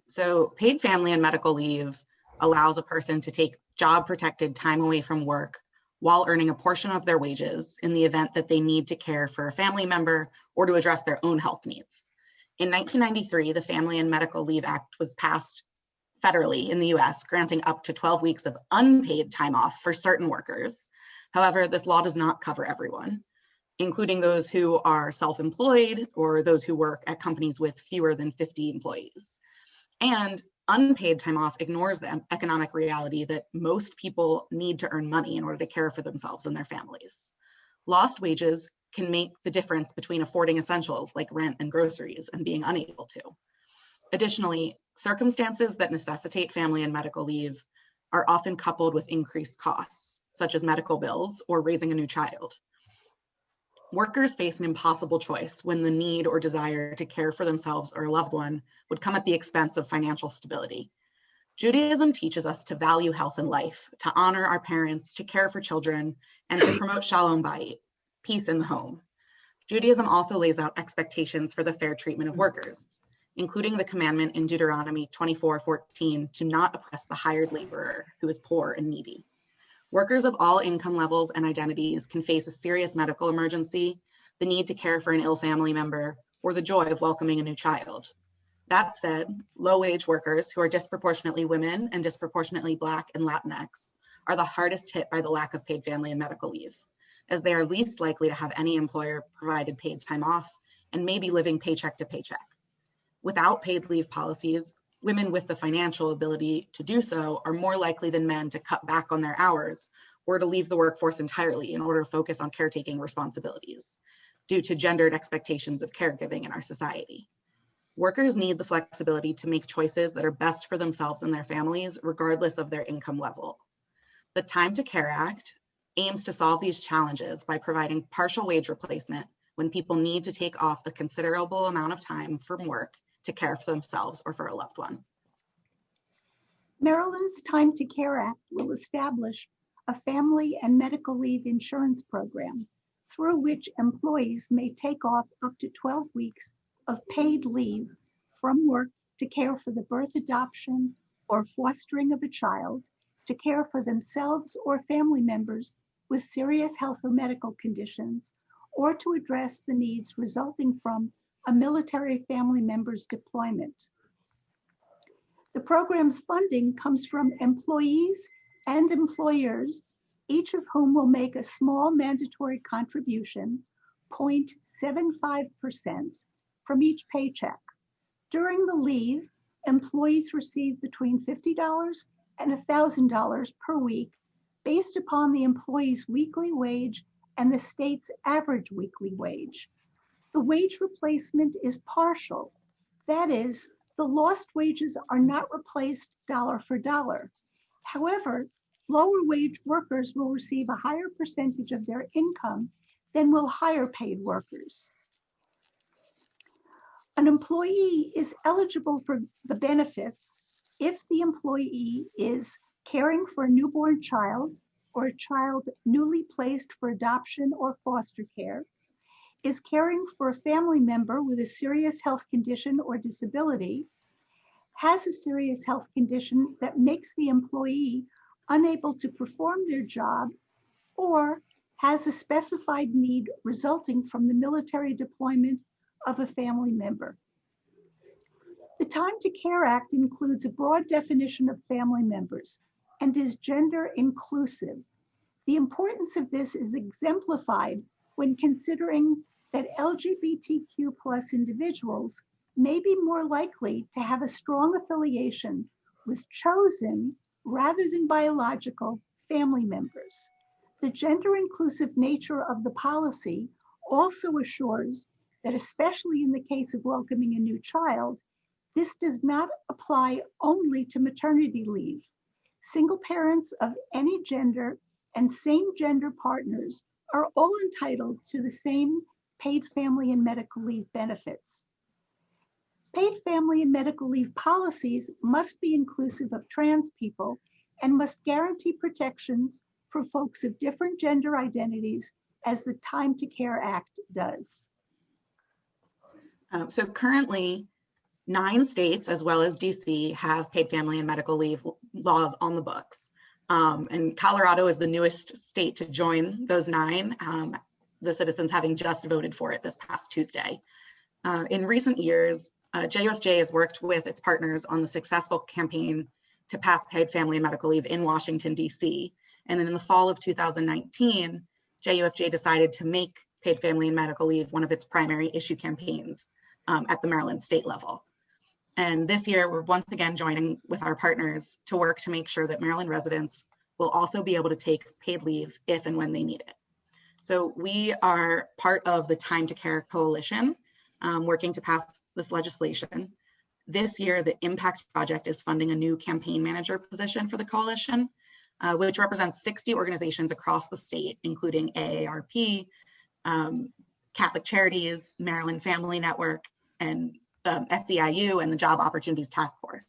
So paid family and medical leave allows a person to take job-protected time away from work while earning a portion of their wages in the event that they need to care for a family member or to address their own health needs. In 1993, the Family and Medical Leave Act was passed federally in the US, granting up to 12 weeks of unpaid time off for certain workers. However, this law does not cover everyone, including those who are self-employed or those who work at companies with fewer than 50 employees. And unpaid time off ignores the economic reality that most people need to earn money in order to care for themselves and their families. Lost wages can make the difference between affording essentials like rent and groceries and being unable to. Additionally, circumstances that necessitate family and medical leave are often coupled with increased costs, such as medical bills or raising a new child. Workers face an impossible choice when the need or desire to care for themselves or a loved one would come at the expense of financial stability. Judaism teaches us to value health and life, to honor our parents, to care for children, and to promote shalom bayit, peace in the home. Judaism also lays out expectations for the fair treatment of workers, including the commandment in Deuteronomy 24:14 to not oppress the hired laborer who is poor and needy. Workers of all income levels and identities can face a serious medical emergency, the need to care for an ill family member, or the joy of welcoming a new child. That said, low-wage workers who are disproportionately women and disproportionately Black and Latinx are the hardest hit by the lack of paid family and medical leave, as they are least likely to have any employer-provided paid time off and may be living paycheck to paycheck. Without paid leave policies, women with the financial ability to do so are more likely than men to cut back on their hours or to leave the workforce entirely in order to focus on caretaking responsibilities due to gendered expectations of caregiving in our society. Workers need the flexibility to make choices that are best for themselves and their families, regardless of their income level. The Time to Care Act aims to solve these challenges by providing partial wage replacement when people need to take off a considerable amount of time from work to care for themselves or for a loved one. Maryland's Time to Care Act will establish a family and medical leave insurance program through which employees may take off up to 12 weeks of paid leave from work to care for the birth, adoption, or fostering of a child, to care for themselves or family members with serious health or medical conditions, or to address the needs resulting from a military family member's deployment. The program's funding comes from employees and employers, each of whom will make a small mandatory contribution, 0.75%, from each paycheck. During the leave, employees receive between $50 and $1,000 per week based upon the employee's weekly wage and the state's average weekly wage. The wage replacement is partial. That is, the lost wages are not replaced dollar for dollar. However, lower wage workers will receive a higher percentage of their income than will higher paid workers. An employee is eligible for the benefits if the employee is caring for a newborn child or a child newly placed for adoption or foster care, is caring for a family member with a serious health condition or disability, has a serious health condition that makes the employee unable to perform their job, or has a specified need resulting from the military deployment of a family member. The Time to Care Act includes a broad definition of family members and is gender inclusive. The importance of this is exemplified when considering that LGBTQ+ individuals may be more likely to have a strong affiliation with chosen rather than biological family members. The gender inclusive nature of the policy also assures that, especially in the case of welcoming a new child, this does not apply only to maternity leave. Single parents of any gender and same gender partners are all entitled to the same paid family and medical leave benefits. Paid family and medical leave policies must be inclusive of trans people and must guarantee protections for folks of different gender identities, as the Time to Care Act does. So currently, 9 states, as well as DC, have paid family and medical leave laws on the books. And Colorado is the newest state to join those 9, the citizens having just voted for it this past Tuesday. In recent years, JUFJ has worked with its partners on the successful campaign to pass paid family and medical leave in Washington, DC. And then in the fall of 2019, JUFJ decided to make paid family and medical leave one of its primary issue campaigns at the Maryland state level. And this year, we're once again joining with our partners to work to make sure that Maryland residents will also be able to take paid leave if and when they need it. So we are part of the Time to Care Coalition, working to pass this legislation. This year, the Impact Project is funding a new campaign manager position for the coalition, which represents 60 organizations across the state, including AARP, Catholic Charities, Maryland Family Network, and SEIU and the Job Opportunities Task Force.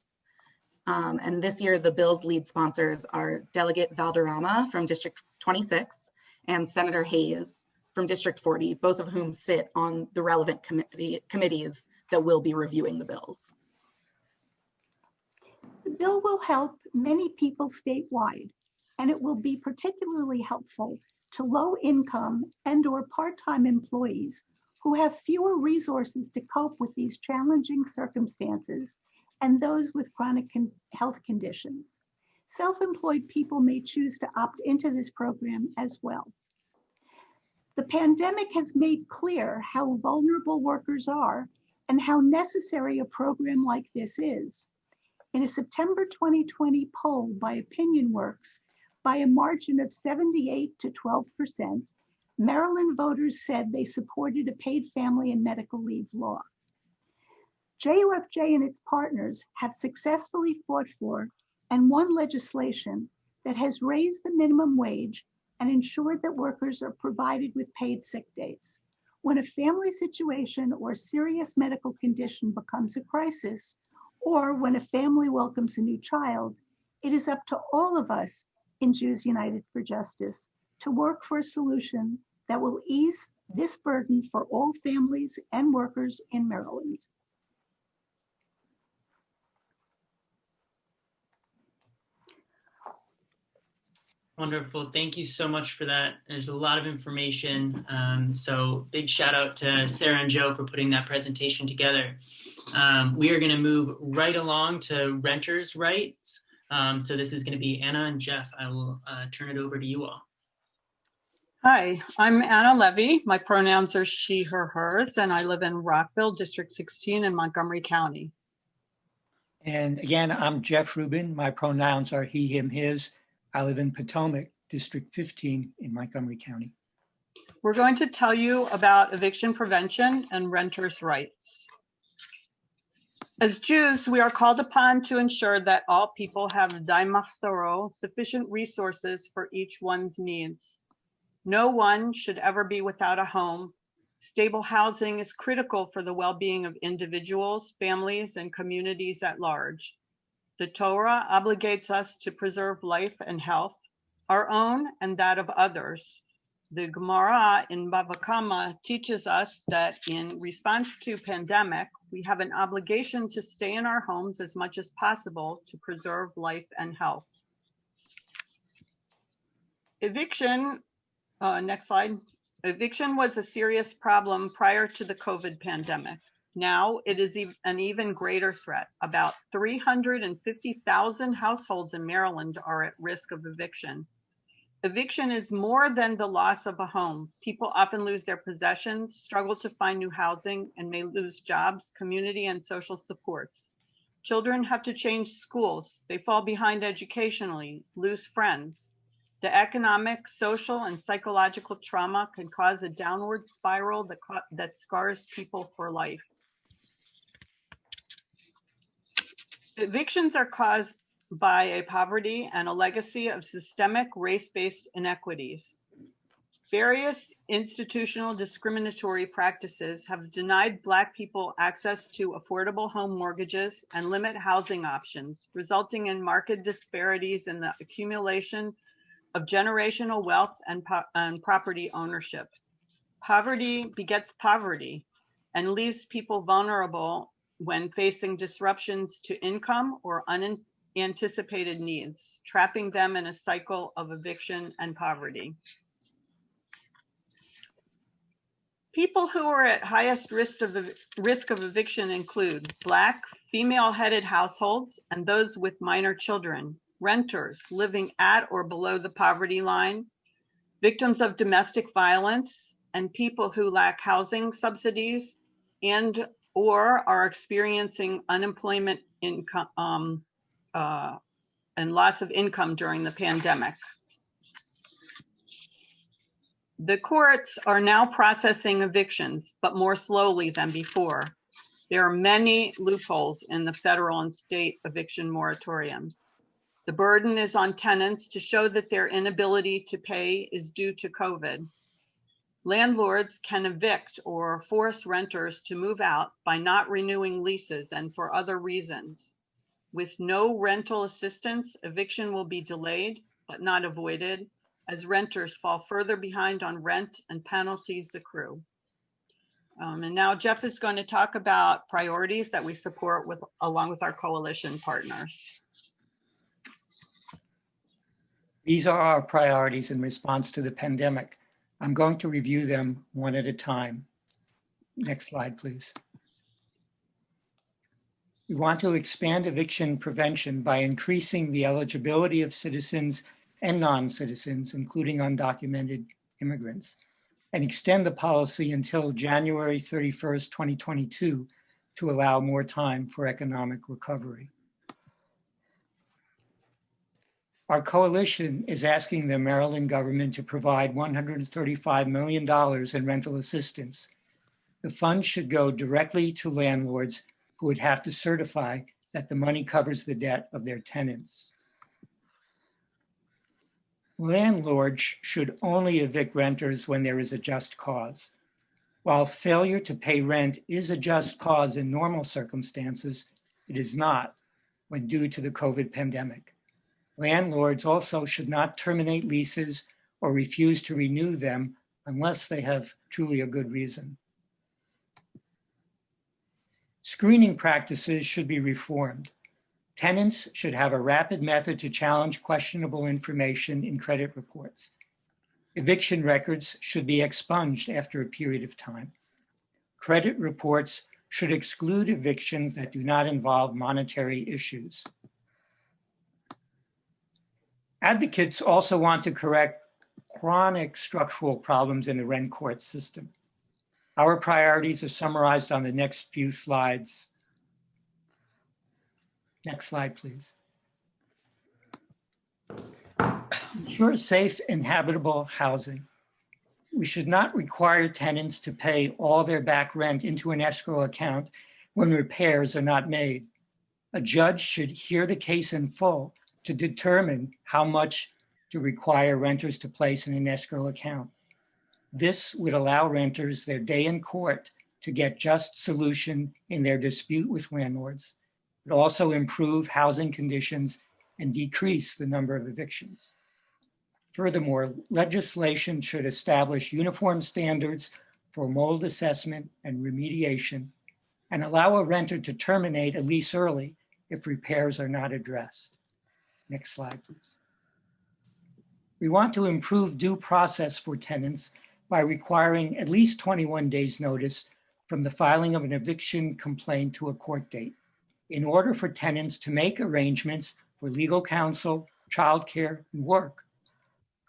And this year, the bill's lead sponsors are Delegate Valderrama from District 26 and Senator Hayes from District 40, both of whom sit on the relevant committees that will be reviewing the bills. The bill will help many people statewide, and it will be particularly helpful to low-income and/or part-time employees who have fewer resources to cope with these challenging circumstances and those with chronic health conditions. Self-employed people may choose to opt into this program as well. The pandemic has made clear how vulnerable workers are and how necessary a program like this is. In a September 2020 poll by OpinionWorks, by a margin of 78 to 12%, Maryland voters said they supported a paid family and medical leave law. JUFJ and its partners have successfully fought for and won legislation that has raised the minimum wage and ensured that workers are provided with paid sick days. When a family situation or serious medical condition becomes a crisis, or when a family welcomes a new child, it is up to all of us in Jews United for Justice to work for a solution that will ease this burden for all families and workers in Maryland. Wonderful. Thank you so much for that. There's a lot of information. So big shout out to Sarah and Joe for putting that presentation together. We are going to move right along to renters' rights. So this is going to be Anna and Jeff. I will turn it over to you all. Hi, I'm Anna Levy. My pronouns are she, her, hers, and I live in Rockville, District 16 in Montgomery County. And again, I'm Jeff Rubin. My pronouns are he, him, his. I live in Potomac, District 15 in Montgomery County. We're going to tell you about eviction prevention and renters' rights. As Jews, we are called upon to ensure that all people have sufficient resources for each one's needs. No one should ever be without a home. Stable housing is critical for the well-being of individuals, families, and communities at large. The Torah obligates us to preserve life and health, our own and that of others. The Gemara in Bava Kama teaches us that in response to pandemic, we have an obligation to stay in our homes as much as possible to preserve life and health. Eviction, next slide. Eviction was a serious problem prior to the COVID pandemic. Now it is an even greater threat. About 350,000 households in Maryland are at risk of eviction. Eviction is more than the loss of a home. People often lose their possessions, struggle to find new housing, and may lose jobs, community, and social supports. Children have to change schools. They fall behind educationally, lose friends. The economic, social, and psychological trauma can cause a downward spiral that scars people for life. Evictions are caused by a poverty and a legacy of systemic race-based inequities. Various institutional discriminatory practices have denied Black people access to affordable home mortgages and limit housing options, resulting in market disparities in the accumulation of generational wealth and property ownership. Poverty begets poverty and leaves people vulnerable when facing disruptions to income or unanticipated needs, trapping them in a cycle of eviction and poverty. People who are at highest risk of eviction include Black, female-headed households and those with minor children, renters living at or below the poverty line, victims of domestic violence, and people who lack housing subsidies and or are experiencing unemployment income and loss of income during the pandemic. The courts are now processing evictions, but more slowly than before. There are many loopholes in the federal and state eviction moratoriums. The burden is on tenants to show that their inability to pay is due to COVID. Landlords can evict or force renters to move out by not renewing leases and for other reasons. With no rental assistance, eviction will be delayed, but not avoided, as renters fall further behind on rent and penalties accrue. And now Jeff is going to talk about priorities that we support along with our coalition partners. These are our priorities in response to the pandemic. I'm going to review them one at a time. Next slide, please. We want to expand eviction prevention by increasing the eligibility of citizens and non-citizens, including undocumented immigrants, and extend the policy until January 31st, 2022 to allow more time for economic recovery. Our coalition is asking the Maryland government to provide $135 million in rental assistance. The funds should go directly to landlords who would have to certify that the money covers the debt of their tenants. Landlords should only evict renters when there is a just cause. While failure to pay rent is a just cause in normal circumstances, it is not when due to the COVID pandemic. Landlords also should not terminate leases or refuse to renew them unless they have truly a good reason. Screening practices should be reformed. Tenants should have a rapid method to challenge questionable information in credit reports. Eviction records should be expunged after a period of time. Credit reports should exclude evictions that do not involve monetary issues. Advocates also want to correct chronic structural problems in the rent court system. Our priorities are summarized on the next few slides. Next slide, please. Ensure safe and habitable housing. we should not require tenants to pay all their back rent into an escrow account when repairs are not made. A judge should hear the case in full to determine how much to require renters to place in an escrow account. This would allow renters their day in court to get just solution in their dispute with landlords, but also improve housing conditions and decrease the number of evictions. Furthermore, legislation should establish uniform standards for mold assessment and remediation and allow a renter to terminate a lease early if repairs are not addressed. Next slide, please. We want to improve due process for tenants by requiring at least 21 days notice from the filing of an eviction complaint to a court date in order for tenants to make arrangements for legal counsel, childcare, and work.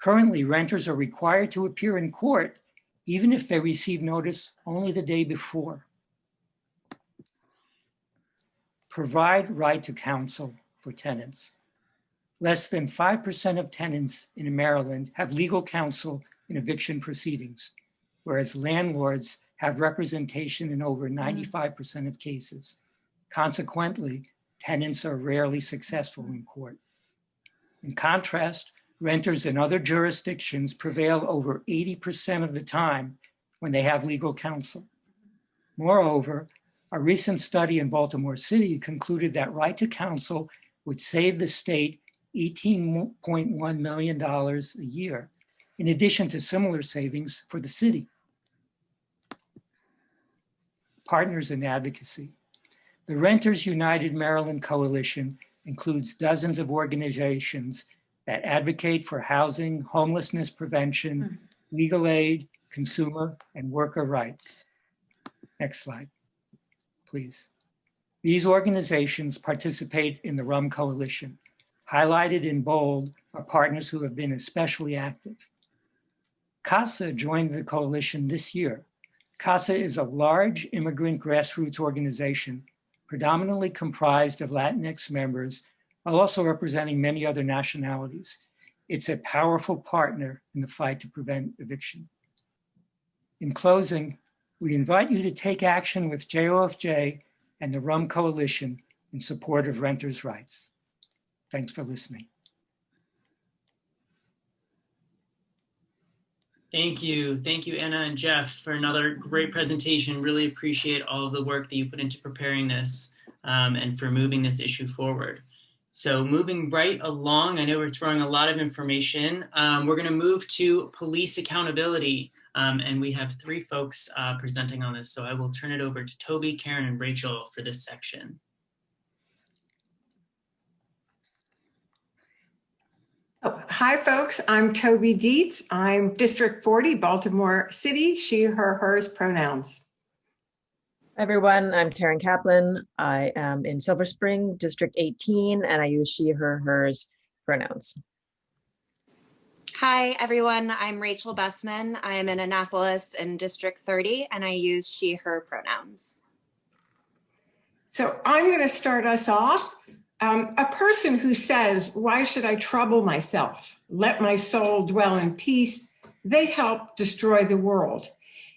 Currently, renters are required to appear in court even if they receive notice only the day before. Provide right to counsel for tenants. Less than 5% of tenants in Maryland have legal counsel in eviction proceedings, whereas landlords have representation in over 95% of cases. Consequently, tenants are rarely successful in court. In contrast, renters in other jurisdictions prevail over 80% of the time when they have legal counsel. Moreover, a recent study in Baltimore City concluded that right to counsel would save the state $18.1 million a year, in addition to similar savings for the city. Partners in advocacy. The Renters United Maryland Coalition includes dozens of organizations that advocate for housing, homelessness prevention, legal aid, consumer, and worker rights. Next slide, please. These organizations participate in the RUM Coalition. Highlighted in bold are partners who have been especially active. CASA joined the coalition this year. CASA is a large immigrant grassroots organization predominantly comprised of Latinx members, while also representing many other nationalities. It's a powerful partner in the fight to prevent eviction. In closing, we invite you to take action with JUFJ and the RUM Coalition in support of renters' rights. Thanks for listening. Thank you, Anna and Jeff, for another great presentation. Really appreciate all of the work that you put into preparing this and for moving this issue forward. So moving right along, I know we're throwing a lot of information. We're gonna move to police accountability. And we have three folks presenting on this. So I will turn it over to Toby, Karen, and Rachel for this section. Oh, hi, folks. I'm Toby Dietz. I'm District 40, Baltimore City, she, her, hers pronouns. Everyone, I'm Karen Kaplan. I am in Silver Spring, District 18, and I use she, her, hers pronouns. Hi, everyone. I'm Rachel Bessman. I am in Annapolis in District 30, and I use she, her pronouns. So I'm going to start us off. A person who says, "Why should I trouble myself? Let my soul dwell in peace," they help destroy the world.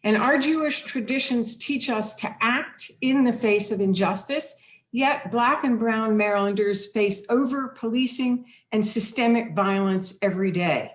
And our Jewish traditions teach us to act in the face of injustice, yet Black and Brown Marylanders face over-policing and systemic violence every day.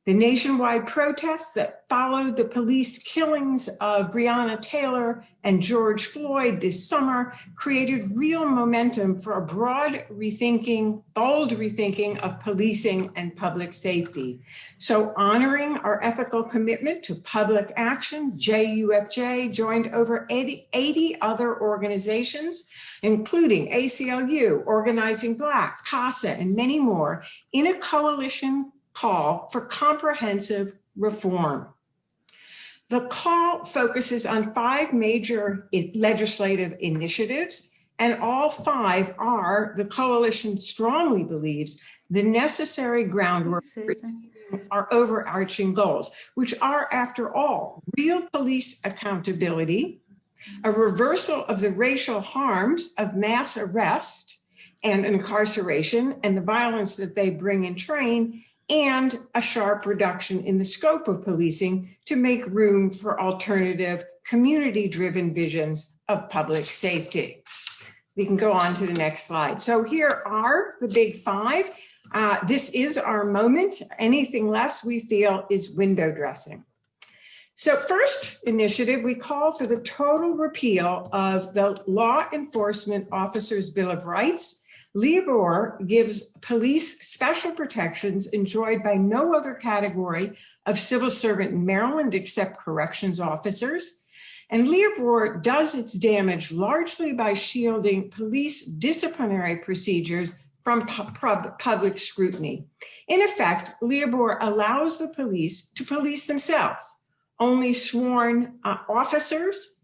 The nationwide protests that followed the police killings of Breonna Taylor and George Floyd this summer created real momentum for a broad rethinking, bold rethinking of policing and public safety. So honoring our ethical commitment to public action, JUFJ joined over 80 other organizations, including ACLU, Organizing Black, CASA, and many more, in a coalition call for comprehensive reform. The call focuses on 5 major legislative initiatives, and all 5 are, the coalition strongly believes, the necessary groundwork for our overarching goals, which are, after all, real police accountability, a reversal of the racial harms of mass arrest and incarceration and the violence that they bring in train, and a sharp reduction in the scope of policing to make room for alternative community-driven visions of public safety. We can go on to the next slide. So here are the big five. This is our moment. Anything less, we feel, is window dressing. So first initiative, we call for the total repeal of the Law Enforcement Officers' Bill of Rights. LEBOR gives police special protections enjoyed by no other category of civil servant in Maryland except corrections officers. And LEBOR does its damage largely by shielding police disciplinary procedures from public scrutiny. In effect, LEBOR allows the police to police themselves. Only sworn officers,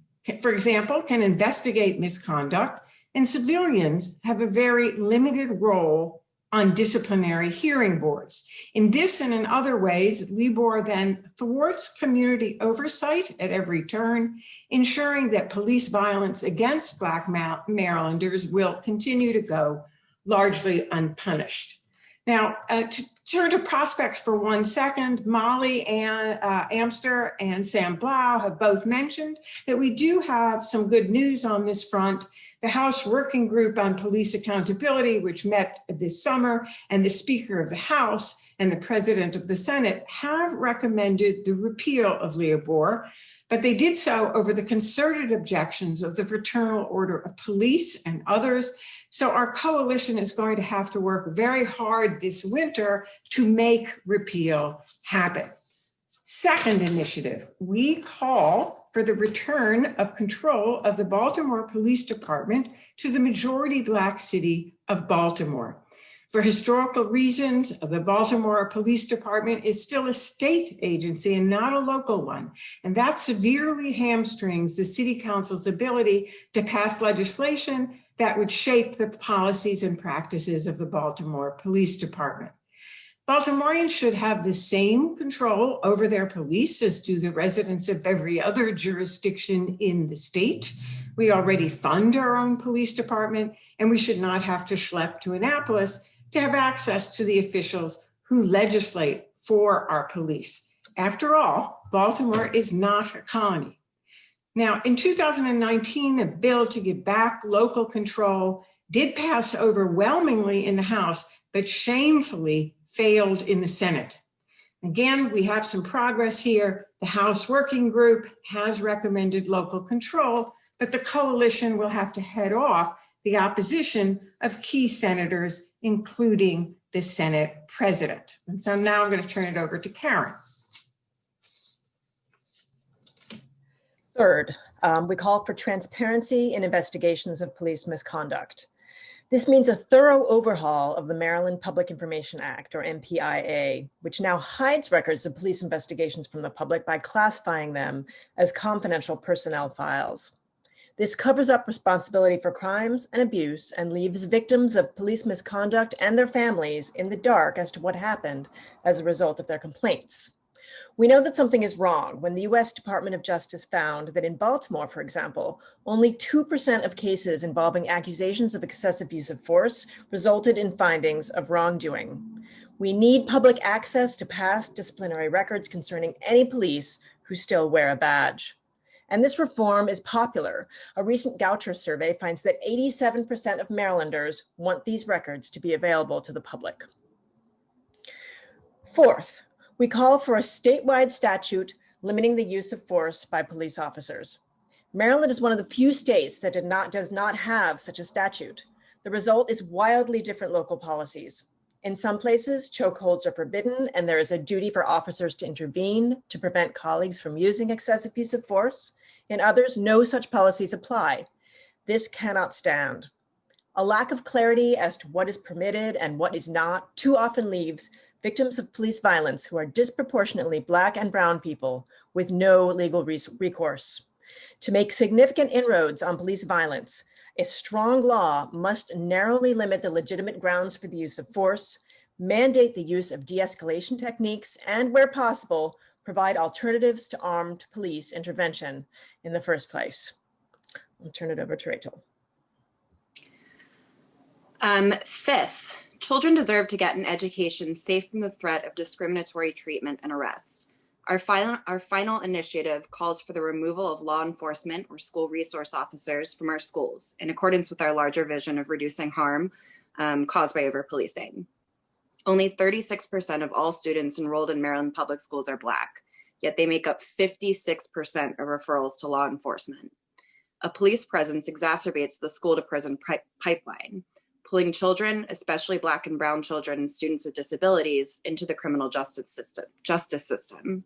for example, can investigate misconduct, and civilians have a very limited role on disciplinary hearing boards. In this and in other ways, LEBOR then thwarts community oversight at every turn, ensuring that police violence against Black Marylanders will continue to go largely unpunished. Now, to turn to prospects for 1 second, Molly and Amster and Sam Blau have both mentioned that we do have some good news on this front. The House Working Group on Police Accountability, which met this summer, and the Speaker of the House and the President of the Senate have recommended the repeal of LEBOR, but they did so over the concerted objections of the Fraternal Order of Police and others. So our coalition is going to have to work very hard this winter to make repeal happen. Second initiative, we call for the return of control of the Baltimore Police Department to the majority Black city of Baltimore. For historical reasons, the Baltimore Police Department is still a state agency and not a local one, and that severely hamstrings the City Council's ability to pass legislation that would shape the policies and practices of the Baltimore Police Department. Baltimoreans should have the same control over their police as do the residents of every other jurisdiction in the state. We already fund our own police department, and we should not have to schlep to Annapolis to have access to the officials who legislate for our police. After all, Baltimore is not a colony. Now, in 2019, a bill to give back local control did pass overwhelmingly in the House, but shamefully failed in the Senate. Again, we have some progress here. The House Working Group has recommended local control, but the coalition will have to head off the opposition of key senators, including the Senate president. And so now I'm going to turn it over to Karen. Third, we call for transparency in investigations of police misconduct. This means a thorough overhaul of the Maryland Public Information Act, or MPIA, which now hides records of police investigations from the public by classifying them as confidential personnel files. This covers up responsibility for crimes and abuse and leaves victims of police misconduct and their families in the dark as to what happened as a result of their complaints. We know that something is wrong when the U.S. Department of Justice found that in Baltimore, for example, only 2% of cases involving accusations of excessive use of force resulted in findings of wrongdoing. We need public access to past disciplinary records concerning any police who still wear a badge. And this reform is popular. A recent Goucher survey finds that 87% of Marylanders want these records to be available to the public. Fourth, we call for a statewide statute limiting the use of force by police officers. Maryland is one of the few states that does not have such a statute. The result is wildly different local policies. In some places, chokeholds are forbidden, and there is a duty for officers to intervene to prevent colleagues from using excessive use of force. In others, no such policies apply. This cannot stand. A lack of clarity as to what is permitted and what is not too often leaves victims of police violence who are disproportionately Black and brown people with no legal recourse. To make significant inroads on police violence, a strong law must narrowly limit the legitimate grounds for the use of force, mandate the use of de-escalation techniques, and where possible, provide alternatives to armed police intervention in the first place. I'll turn it over to Rachel. Fifth, Children deserve to get an education safe from the threat of discriminatory treatment and arrest. Our final initiative calls for the removal of law enforcement or school resource officers from our schools, in accordance with our larger vision of reducing harm caused by over-policing. Only 36% of all students enrolled in Maryland public schools are Black, yet they make up 56% of referrals to law enforcement. A police presence exacerbates the school-to-prison pipeline, pulling children, especially Black and brown children and students with disabilities, into the criminal justice system.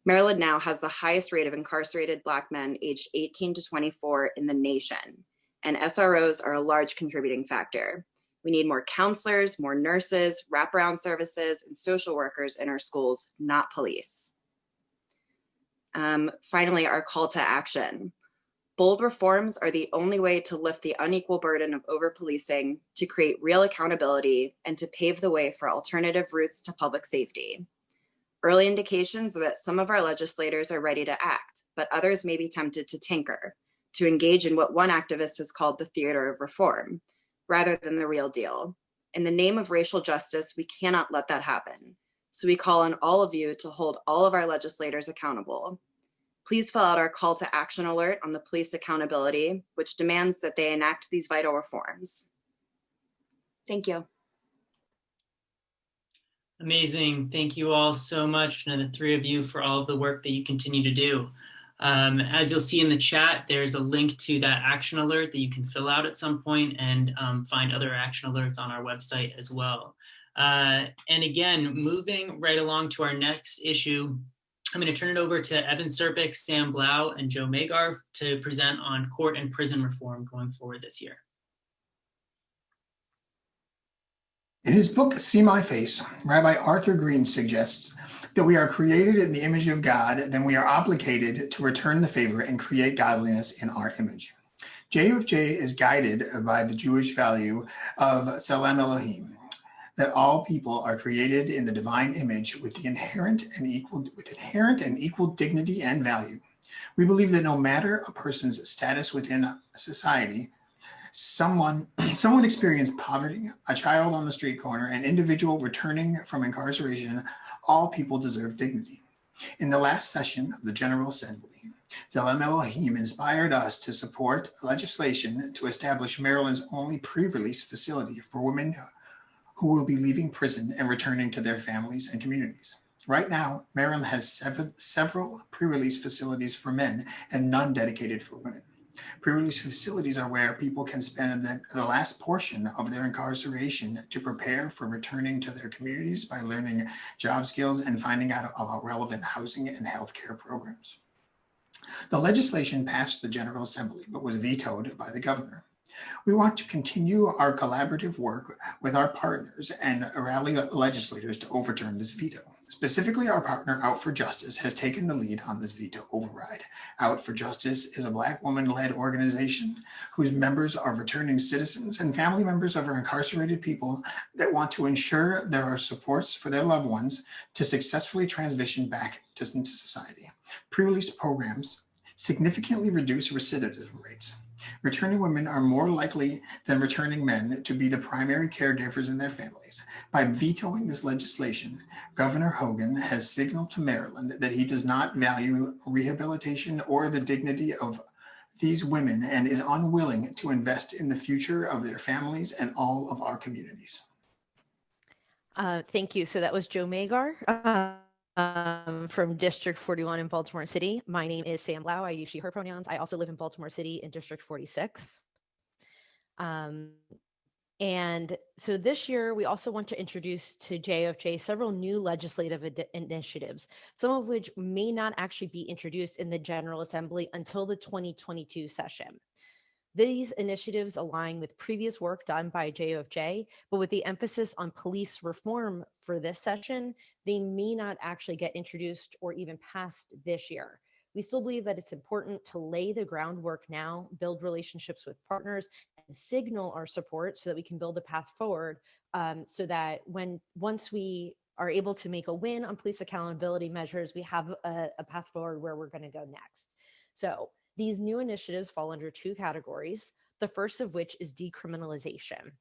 Maryland now has the highest rate of incarcerated Black men aged 18 to 24 in the nation, and SROs are a large contributing factor. We need more counselors, more nurses, wraparound services, and social workers in our schools, not police. Finally, our call to action. Bold reforms are the only way to lift the unequal burden of over-policing, to create real accountability, and to pave the way for alternative routes to public safety. Early indications are that some of our legislators are ready to act, but others may be tempted to tinker, to engage in what one activist has called the theater of reform, rather than the real deal. In the name of racial justice, we cannot let that happen. So we call on all of you to hold all of our legislators accountable. Please fill out our call to action alert on the police accountability, which demands that they enact these vital reforms. Thank you. Amazing. Thank you all so much, and the three of you, for all of the work that you continue to do. As you'll see in the chat, there's a link to that action alert that you can fill out at some point, and find other action alerts on our website as well. And again, moving right along to our next issue, I'm going to turn it over to Evan Serpic, Sam Blau, and Joe Magar to present on court and prison reform going forward this year. In his book, See My Face, Rabbi Arthur Green suggests that we are created in the image of God, then we are obligated to return the favor and create godliness in our image. JUFJ is guided by the Jewish value of Tselem Elohim, that all people are created in the divine image with inherent and equal dignity and value. We believe that no matter a person's status within a society, someone experienced poverty, a child on the street corner, an individual returning from incarceration, all people deserve dignity. In the last session of the General Assembly, Tselem Elohim inspired us to support legislation to establish Maryland's only pre-release facility for women who will be leaving prison and returning to their families and communities. Right now, Maryland has several pre-release facilities for men and none dedicated for women. Pre-release facilities are where people can spend the last portion of their incarceration to prepare for returning to their communities by learning job skills and finding out about relevant housing and healthcare programs. The legislation passed the General Assembly, but was vetoed by the governor. We want to continue our collaborative work with our partners and rally legislators to overturn this veto. Specifically, our partner, Out for Justice, has taken the lead on this veto override. Out for Justice is a Black woman-led organization whose members are returning citizens and family members of our incarcerated people that want to ensure there are supports for their loved ones to successfully transition back into society. Pre-release programs significantly reduce recidivism rates. Returning women are more likely than returning men to be the primary caregivers in their families. By vetoing this legislation, Governor Hogan has signaled to Maryland that he does not value rehabilitation or the dignity of these women and is unwilling to invest in the future of their families and all of our communities. Thank you. So that was Joe Magar from District 41 in Baltimore City. My name is Sam Blau. I use she, her pronouns. I also live in Baltimore City in District 46. And so this year, we also want to introduce to JUFJ several new legislative initiatives, some of which may not actually be introduced in the General Assembly until the 2022 session. These initiatives align with previous work done by JUFJ, but with the emphasis on police reform for this session, they may not actually get introduced or even passed this year. We still believe that it's important to lay the groundwork now, build relationships with partners, and signal our support so that we can build a path forward, so that once we are able to make a win on police accountability measures, we have a path forward where we're going to go next. So these new initiatives fall under two categories, the first of which is decriminalization.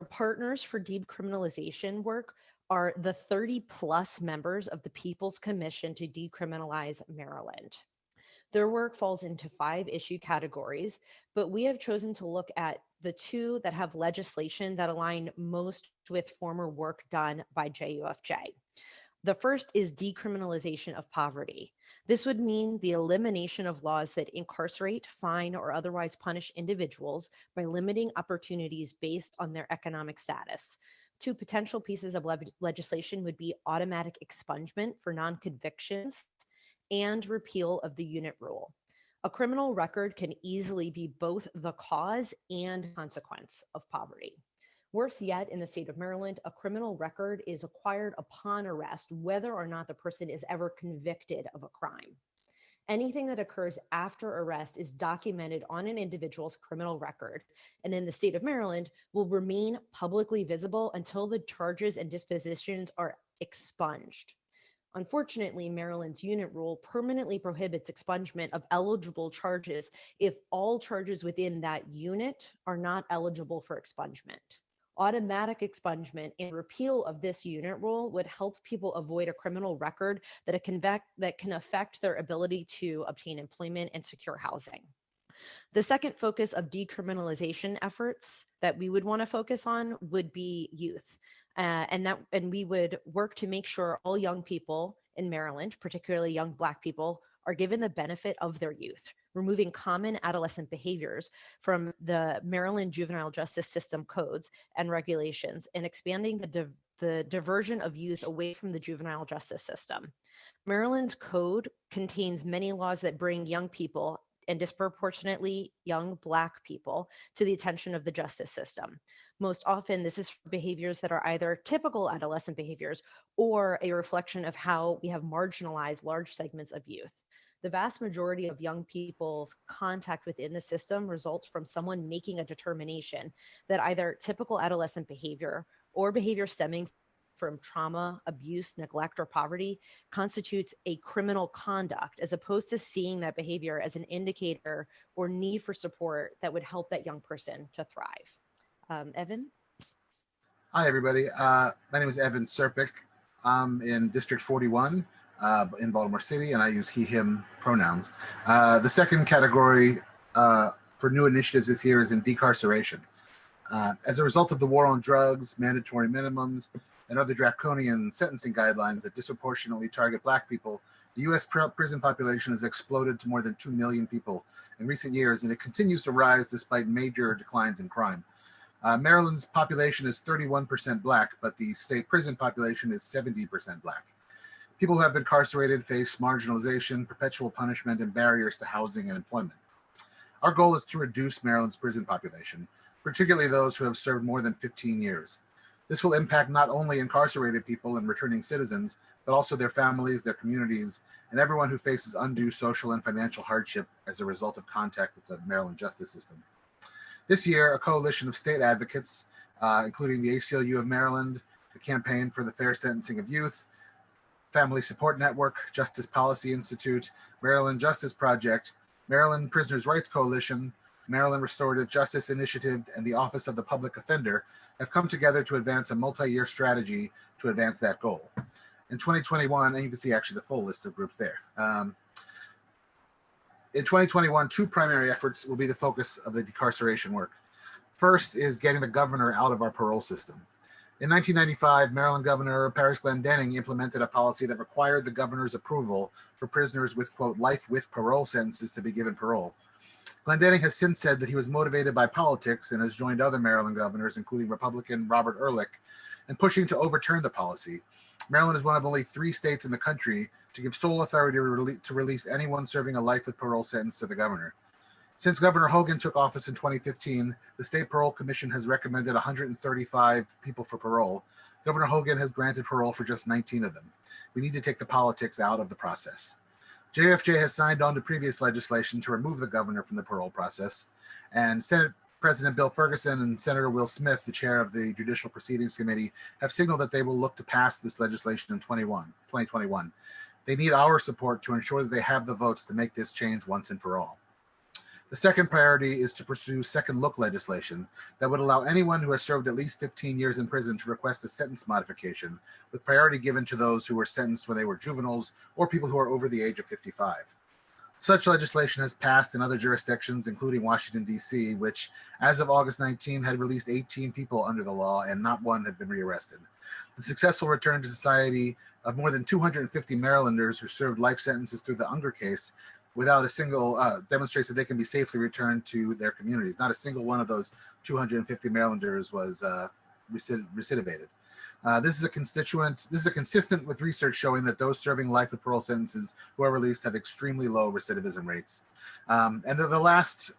partners for decriminalization work are the 30+ members of the People's Commission to Decriminalize Maryland. Their work falls into 5 issue categories, but we have chosen to look at the 2 that have legislation that align most with former work done by JUFJ. The first is decriminalization of poverty. This would mean the elimination of laws that incarcerate, fine, or otherwise punish individuals by limiting opportunities based on their economic status. 2 potential pieces of legislation would be automatic expungement for non-convictions and repeal of the unit rule. A criminal record can easily be both the cause and consequence of poverty. Worse yet, in the state of Maryland, a criminal record is acquired upon arrest, whether or not the person is ever convicted of a crime. Anything that occurs after arrest is documented on an individual's criminal record, and in the state of Maryland will remain publicly visible until the charges and dispositions are expunged. Unfortunately, Maryland's unit rule permanently prohibits expungement of eligible charges if all charges within that unit are not eligible for expungement. Automatic expungement and repeal of this unit rule would help people avoid a criminal record that can affect their ability to obtain employment and secure housing. The second focus of decriminalization efforts that we would want to focus on would be youth. And we would work to make sure all young people in Maryland, particularly young Black people, are given the benefit of their youth, removing common adolescent behaviors from the Maryland juvenile justice system codes and regulations, and expanding the diversion of youth away from the juvenile justice system. Maryland's code contains many laws that bring young people, and disproportionately young Black people, to the attention of the justice system. Most often, this is for behaviors that are either typical adolescent behaviors or a reflection of how we have marginalized large segments of youth. The vast majority of young people's contact within the system results from someone making a determination that either typical adolescent behavior or behavior stemming from trauma, abuse, neglect, or poverty constitutes a criminal conduct, as opposed to seeing that behavior as an indicator or need for support that would help that young person to thrive. Evan? Hi, everybody. My name is Evan Serpic. I'm in District 41 in Baltimore City, and I use he, him pronouns. The second category for new initiatives this year is in decarceration. As a result of the war on drugs, mandatory minimums, and other draconian sentencing guidelines that disproportionately target Black people, the U.S. prison population has exploded to more than 2 million people in recent years, and it continues to rise despite major declines in crime. Maryland's population is 31% Black, but the state prison population is 70% Black. People who have been incarcerated face marginalization, perpetual punishment, and barriers to housing and employment. Our goal is to reduce Maryland's prison population, particularly those who have served more than 15 years. This will impact not only incarcerated people and returning citizens, but also their families, their communities, and everyone who faces undue social and financial hardship as a result of contact with the Maryland justice system. This year, a coalition of state advocates, including the ACLU of Maryland, the Campaign for the Fair Sentencing of Youth, Family Support Network, Justice Policy Institute, Maryland Justice Project, Maryland Prisoners' Rights Coalition, Maryland Restorative Justice Initiative, and the Office of the Public Defender have come together to advance a multi-year strategy to advance that goal. In 2021, and you can see actually the full list of groups there. In 2021, 2 primary efforts will be the focus of the decarceration work. First is getting the governor out of our parole system. In 1995, Maryland Governor Paris Glendening implemented a policy that required the governor's approval for prisoners with, quote, life with parole sentences to be given parole. Glendening has since said that he was motivated by politics and has joined other Maryland governors, including Republican Robert Ehrlich, in pushing to overturn the policy. Maryland is one of only 3 states in the country to give sole authority to release anyone serving a life with parole sentence to the governor. Since Governor Hogan took office in 2015, the State Parole Commission has recommended 135 people for parole. Governor Hogan has granted parole for just 19 of them. We need to take the politics out of the process. JUFJ has signed on to previous legislation to remove the governor from the parole process, and Senate President Bill Ferguson and Senator Will Smith, the chair of the Judicial Proceedings Committee, have signaled that they will look to pass this legislation in 2021. They need our support to ensure that they have the votes to make this change once and for all. The second priority is to pursue second look legislation that would allow anyone who has served at least 15 years in prison to request a sentence modification, with priority given to those who were sentenced when they were juveniles or people who are over the age of 55. Such legislation has passed in other jurisdictions, including Washington, D.C., which, as of August 19, had released 18 people under the law and not one had been rearrested. The successful return to society of more than 250 Marylanders who served life sentences through the Unger case without a single demonstrates that they can be safely returned to their communities. Not a single one of those 250 Marylanders was recidivated. This is consistent with research showing that those serving life with parole sentences who are released have extremely low recidivism rates. And the last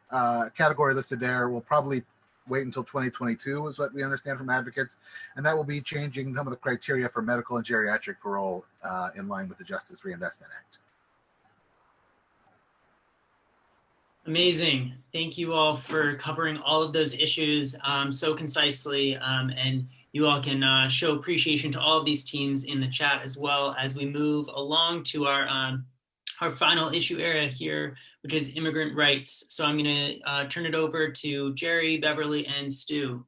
category listed there will probably wait until 2022 is what we understand from advocates. And that will be changing some of the criteria for medical and geriatric parole in line with the Justice Reinvestment Act. Amazing. Thank you all for covering all of those issues so concisely. And you all can show appreciation to all of these teams in the chat as well as we move along to our final issue area here, which is immigrant rights. So I'm going to turn it over to Jerry, Beverly, and Stu.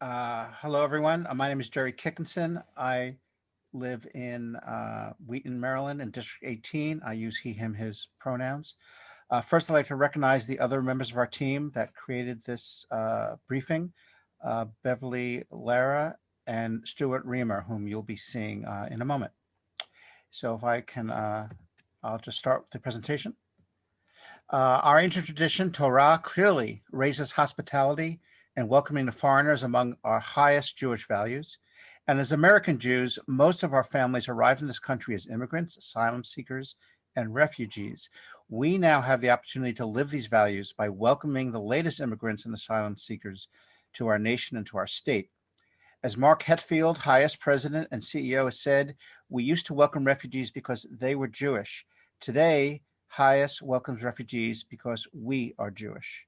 Hello, everyone. My name is Jerry Kickinson. I live in Wheaton, Maryland, in District 18. I use he, him, his pronouns. First, I'd like to recognize the other members of our team that created this briefing, Beverly Lara and Stuart Reamer, whom you'll be seeing in a moment. So if I can, I'll just start with the presentation. Our ancient tradition, Torah, clearly raises hospitality and welcoming the foreigners among our highest Jewish values. And as American Jews, most of our families arrived in this country as immigrants, asylum seekers, and refugees. We now have the opportunity to live these values by welcoming the latest immigrants and asylum seekers to our nation and to our state. As Mark Hetfield, highest president and CEO, has said, we used to welcome refugees because they were Jewish. Today, highest welcomes refugees because we are Jewish.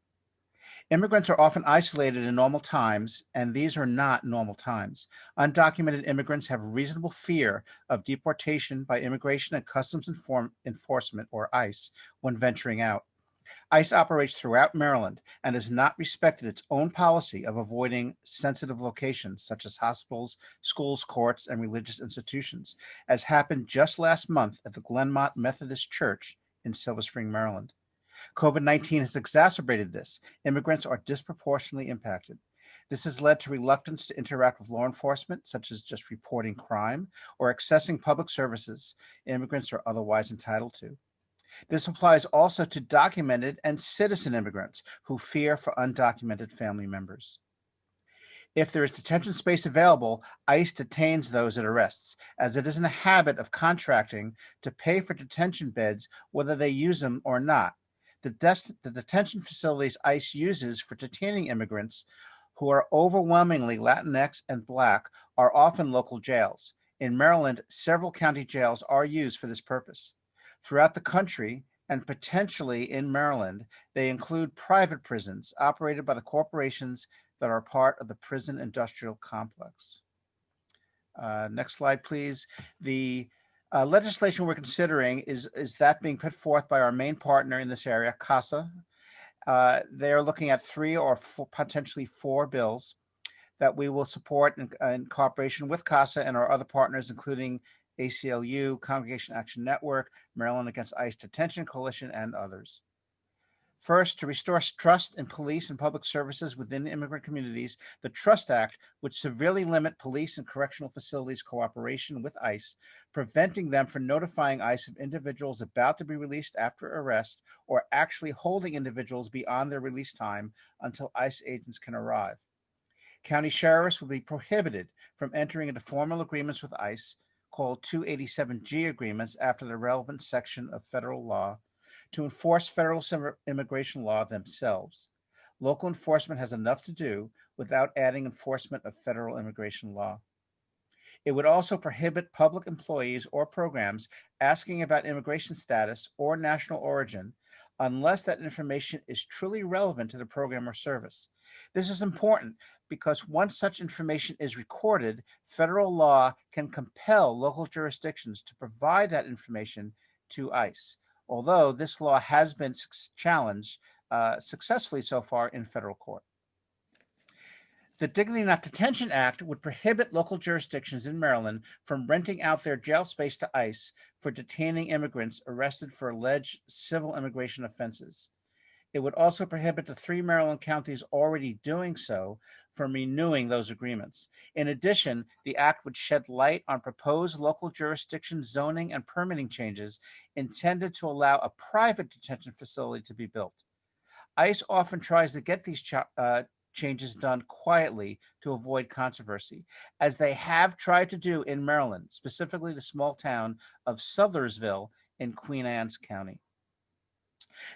Immigrants are often isolated in normal times, and these are not normal times. Undocumented immigrants have reasonable fear of deportation by Immigration and Customs Enforcement, or ICE, when venturing out. ICE operates throughout Maryland and has not respected its own policy of avoiding sensitive locations such as hospitals, schools, courts, and religious institutions, as happened just last month at the Glenmont Methodist Church in Silver Spring, Maryland. COVID-19 has exacerbated this. Immigrants are disproportionately impacted. This has led to reluctance to interact with law enforcement, such as just reporting crime or accessing public services immigrants are otherwise entitled to. This applies also to documented and citizen immigrants who fear for undocumented family members. If there is detention space available, ICE detains those it arrests, as it is in the habit of contracting to pay for detention beds whether they use them or not. The detention facilities ICE uses for detaining immigrants who are overwhelmingly Latinx and Black are often local jails. In Maryland, several county jails are used for this purpose. Throughout the country, and potentially in Maryland, they include private prisons operated by the corporations that are part of the prison industrial complex. Next slide, please. The legislation we're considering is that being put forth by our main partner in this area, CASA. They are looking at 3 or potentially 4 bills that we will support in cooperation with CASA and our other partners, including ACLU, Congregation Action Network, Maryland Against ICE Detention Coalition, and others. First, to restore trust in police and public services within immigrant communities, the Trust Act would severely limit police and correctional facilities' cooperation with ICE, preventing them from notifying ICE of individuals about to be released after arrest or actually holding individuals beyond their release time until ICE agents can arrive. County sheriffs will be prohibited from entering into formal agreements with ICE, called 287G agreements after the relevant section of federal law, to enforce federal immigration law themselves. Local enforcement has enough to do without adding enforcement of federal immigration law. It would also prohibit public employees or programs asking about immigration status or national origin unless that information is truly relevant to the program or service. This is important because once such information is recorded, federal law can compel local jurisdictions to provide that information to ICE. although this law has been challenged successfully so far in federal court. The Dignity Not Detention Act would prohibit local jurisdictions in Maryland from renting out their jail space to ICE for detaining immigrants arrested for alleged civil immigration offenses. It would also prohibit the 3 Maryland counties already doing so from renewing those agreements. In addition, the act would shed light on proposed local jurisdiction zoning and permitting changes intended to allow a private detention facility to be built. ICE often tries to get these changes done quietly to avoid controversy, as they have tried to do in Maryland, specifically the small town of Sudlersville in Queen Anne's County.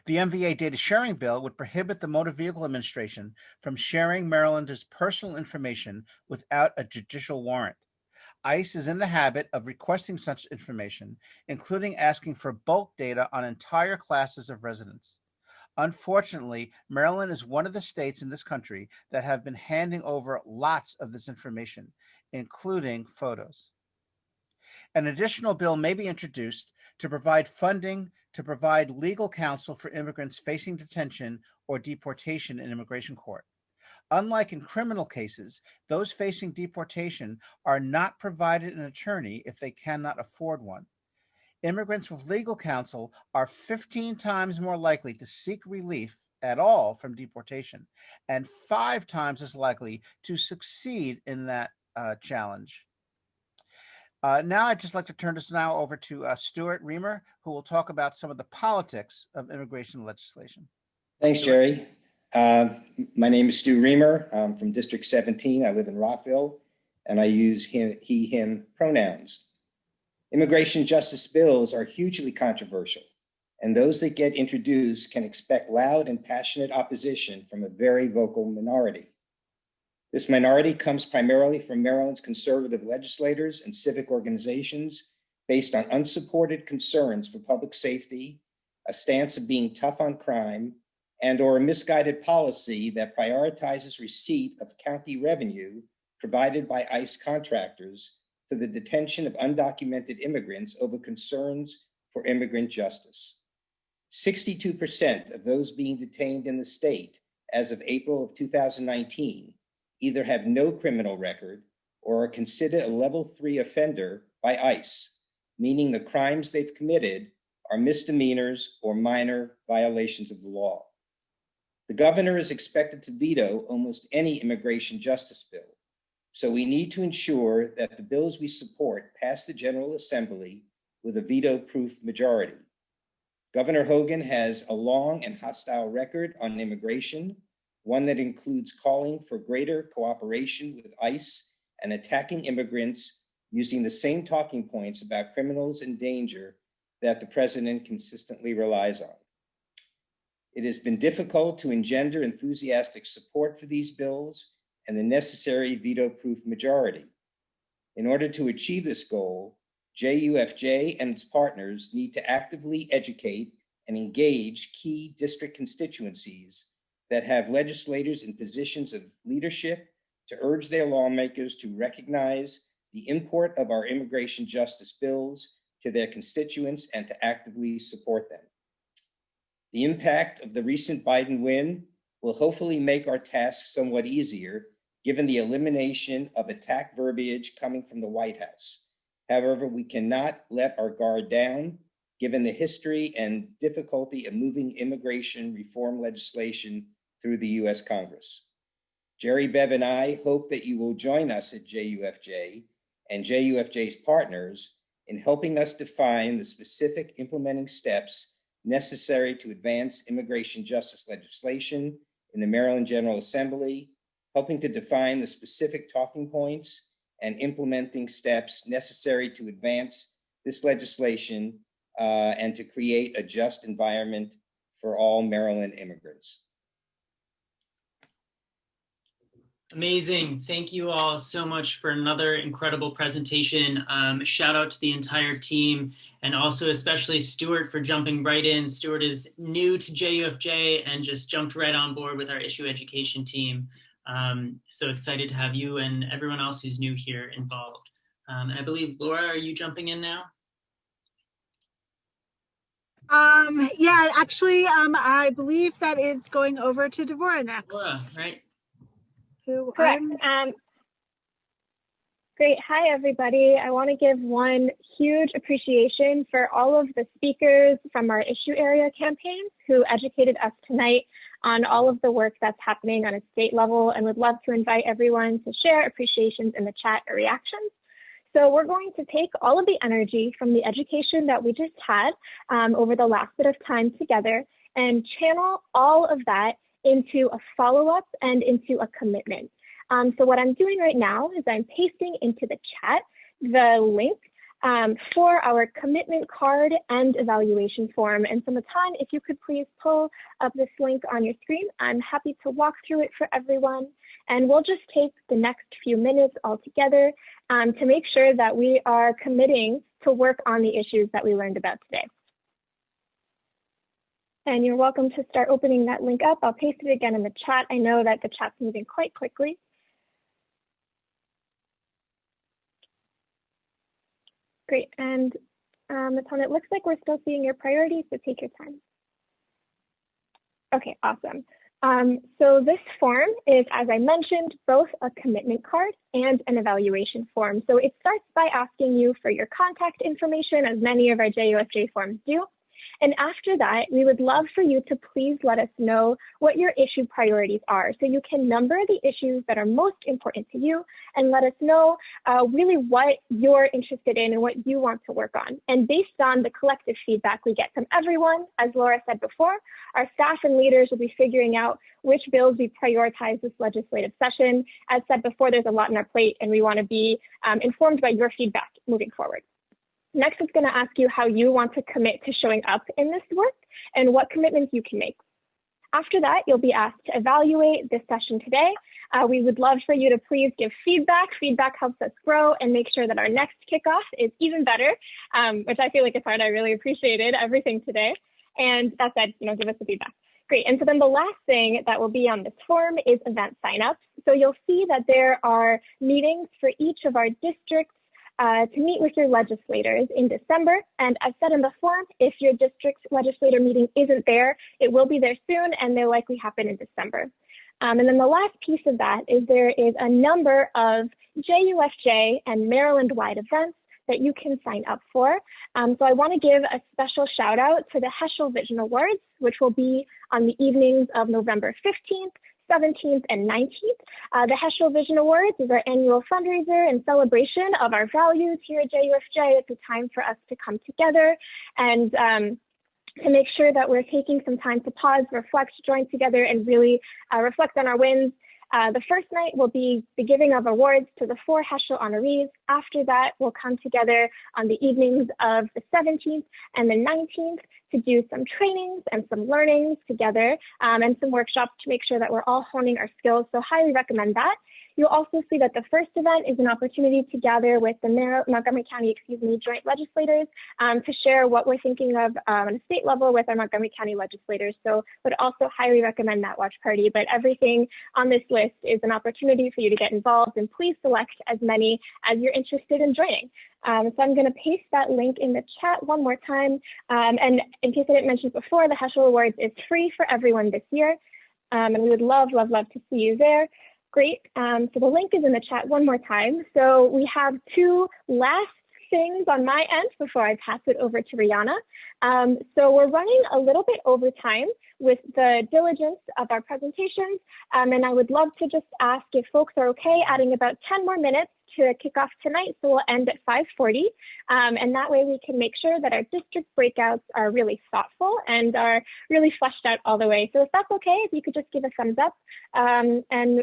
The MVA data sharing bill would prohibit the Motor Vehicle Administration from sharing Marylanders' personal information without a judicial warrant. ICE is in the habit of requesting such information, including asking for bulk data on entire classes of residents. Unfortunately, Maryland is one of the states in this country that have been handing over lots of this information, including photos. An additional bill may be introduced to provide funding to provide legal counsel for immigrants facing detention or deportation in immigration court. Unlike in criminal cases, those facing deportation are not provided an attorney if they cannot afford one. Immigrants with legal counsel are 15 times more likely to seek relief at all from deportation and 5 times as likely to succeed in that challenge. Now I'd just like to turn this now over to Stuart Reamer, who will talk about some of the politics of immigration legislation. Thanks, Jerry. My name is Stu Reamer. I'm from District 17. I live in Rockville, and I use he, him pronouns. Immigration justice bills are hugely controversial, and those that get introduced can expect loud and passionate opposition from a very vocal minority. This minority comes primarily from Maryland's conservative legislators and civic organizations based on unsupported concerns for public safety, a stance of being tough on crime, and or a misguided policy that prioritizes receipt of county revenue provided by ICE contractors for the detention of undocumented immigrants over concerns for immigrant justice. 62% of those being detained in the state as of April of 2019 either have no criminal record or are considered a level 3 offender by ICE, meaning the crimes they've committed are misdemeanors or minor violations of the law. The governor is expected to veto almost any immigration justice bill, so we need to ensure that the bills we support pass the General Assembly with a veto-proof majority. Governor Hogan has a long and hostile record on immigration, one that includes calling for greater cooperation with ICE and attacking immigrants using the same talking points about criminals in danger that the president consistently relies on. It has been difficult to engender enthusiastic support for these bills and the necessary veto-proof majority. In order to achieve this goal, JUFJ and its partners need to actively educate and engage key district constituencies that have legislators in positions of leadership to urge their lawmakers to recognize the import of our immigration justice bills to their constituents and to actively support them. The impact of the recent Biden win will hopefully make our task somewhat easier, given the elimination of attack verbiage coming from the White House. However, we cannot let our guard down, given the history and difficulty of moving immigration reform legislation through the US Congress. Jerry, Bev, and I hope that you will join us at JUFJ and JUFJ's partners in helping us define the specific implementing steps necessary to advance immigration justice legislation in the Maryland General Assembly, helping to define the specific talking points and implementing steps necessary to advance this legislation and to create a just environment for all Maryland immigrants. Amazing. Thank you all so much for another incredible presentation. Shout out to the entire team, and also especially Stuart for jumping right in. Stuart is new to JUFJ and just jumped right on board with our issue education team. So excited to have you and everyone else who's new here involved. I believe, Laura, are you jumping in now? Yeah, actually, I believe that it's going over to Devorah next. Devorah, right? Who Correct. Great. Hi, everybody. I want to give one huge appreciation for all of the speakers from our issue area campaign who educated us tonight on all of the work that's happening on a state level, and would love to invite everyone to share appreciations in the chat or reactions. So we're going to take all of the energy from the education that we just had over the last bit of time together and channel all of that into a follow-up and into a commitment. So what I'm doing right now is I'm pasting into the chat the link for our commitment card and evaluation form. And so Matan, if you could please pull up this link on your screen, I'm happy to walk through it for everyone. And we'll just take the next few minutes all together to make sure that we are committing to work on the issues that we learned about today. And you're welcome to start opening that link up. I'll paste it again in the chat. I know that the chat's moving quite quickly. Great, and Matan, it looks like we're still seeing your priorities, so take your time. Okay, awesome. So this form is, as I mentioned, both a commitment card and an evaluation form. So it starts by asking you for your contact information, as many of our JUFJ forms do. And after that, we would love for you to please let us know what your issue priorities are. So you can number the issues that are most important to you and let us know really what you're interested in and what you want to work on. And based on the collective feedback we get from everyone, as Laura said before, our staff and leaders will be figuring out which bills we prioritize this legislative session. As said before, there's a lot on our plate and we want to be informed by your feedback moving forward. Next, it's going to ask you how you want to commit to showing up in this work and what commitments you can make. After that, you'll be asked to evaluate this session today. We would love for you to please give feedback. Feedback helps us grow and make sure that our next kickoff is even better, which I feel like it's hard. I really appreciated everything today. And that said, give us the feedback. Great. And so then the last thing that will be on this form is event signups. So you'll see that there are meetings for each of our districts to meet with your legislators in December. And as said in the form, if your district's legislator meeting isn't there, it will be there soon and they'll likely happen in December. And then the last piece of that is there is a number of JUFJ and Maryland-wide events that you can sign up for. So I want to give a special shout out to the Heschel Vision Awards, which will be on the evenings of November 15th, 17th and 19th. The Heschel Vision Awards is our annual fundraiser and celebration of our values here at JUFJ. It's a time for us to come together and to make sure that we're taking some time to pause, reflect, join together, and really reflect on our wins. The first night will be the giving of awards to the 4 Heschel honorees. After that, we'll come together on the evenings of the 17th and the 19th to do some trainings and some learnings together and some workshops to make sure that we're all honing our skills. So highly recommend that. You'll also see that the first event is an opportunity to gather with the Montgomery County, joint legislators to share what we're thinking of on a state level with our Montgomery County legislators. So would also highly recommend that watch party, but everything on this list is an opportunity for you to get involved, and please select as many as you're interested in joining. So I'm going to paste that link in the chat one more time. And in case I didn't mention before, the Heschel Awards is free for everyone this year. And we would love, love, love to see you there. Great. So the link is in the chat one more time. So we have 2 last things on my end before I pass it over to Rihanna. So we're running a little bit over time with the diligence of our presentations. And I would love to just ask if folks are okay adding about 10 more minutes to kick off tonight. So we'll end at 5:40. And that way we can make sure that our district breakouts are really thoughtful and are really fleshed out all the way. So if that's okay, if you could just give a thumbs up and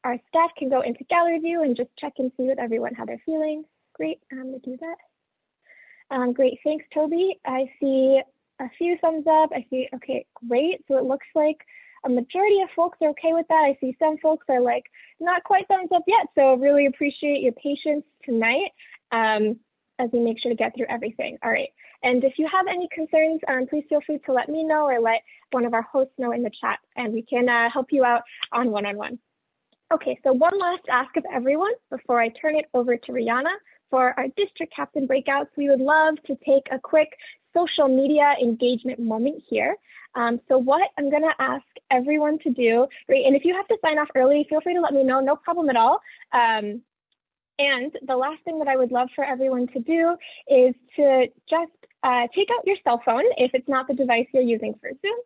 our staff can go into gallery view and just check and see with everyone how they're feeling. Great, I'm gonna do that. Great, thanks Toby. I see a few thumbs up. I see, okay, great. So it looks like a majority of folks are okay with that. I see some folks are like, not quite thumbs up yet. So really appreciate your patience tonight as we make sure to get through everything. All right, and if you have any concerns, please feel free to let me know or let one of our hosts know in the chat and we can help you out on one-on-one. Okay, so one last ask of everyone before I turn it over to Rihanna. For our district captain breakouts, we would love to take a quick social media engagement moment here. So what I'm going to ask everyone to do, right, and if you have to sign off early, feel free to let me know, no problem at all. And the last thing that I would love for everyone to do is to just take out your cell phone, if it's not the device you're using for Zoom,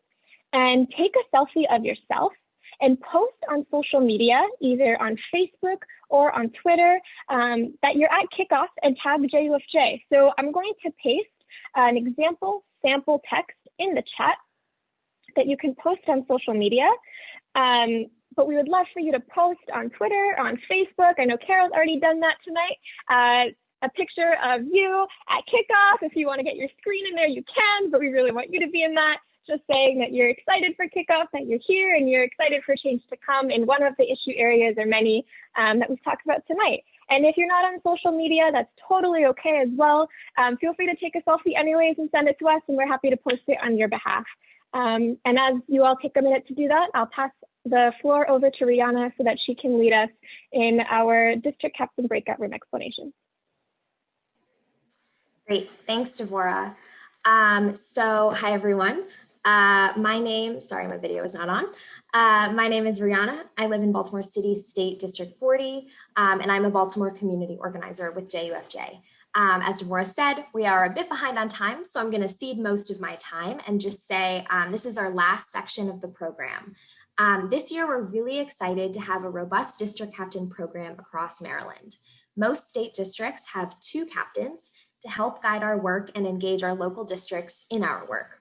and take a selfie of yourself and post on social media, either on Facebook or on Twitter, that you're at Kickoff and tag JUFJ. So I'm going to paste an example sample text in the chat that you can post on social media. But we would love for you to post on Twitter, on Facebook. I know Carol's already done that tonight. A picture of you at Kickoff. If you want to get your screen in there, you can, but we really want you to be in that. Just saying that you're excited for Kickoff, that you're here, and you're excited for change to come in one of the issue areas or many that we've talked about tonight. And if you're not on social media, that's totally okay as well. Feel free to take a selfie anyways and send it to us, and we're happy to post it on your behalf. And as you all take a minute to do that, I'll pass the floor over to Rihanna so that she can lead us in our district captain breakout room explanation. Great, thanks, Devorah. So hi, everyone. Sorry, my video is not on. My name is Rihanna. I live in Baltimore City State District 40, and I'm a Baltimore community organizer with JUFJ. As Devorah said, we are a bit behind on time, so I'm gonna cede most of my time and just say this is our last section of the program. This year, we're really excited to have a robust district captain program across Maryland. Most state districts have 2 captains to help guide our work and engage our local districts in our work.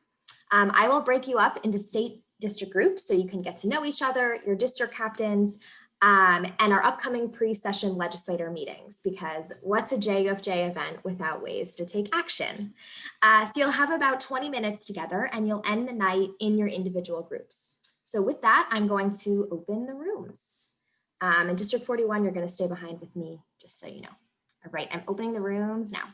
I will break you up into state district groups so you can get to know each other, your district captains, and our upcoming pre-session legislator meetings, because what's a JUFJ event without ways to take action? So you'll have about 20 minutes together and you'll end the night in your individual groups. So with that, I'm going to open the rooms. In District 41, you're going to stay behind with me, just so you know. All right, I'm opening the rooms now.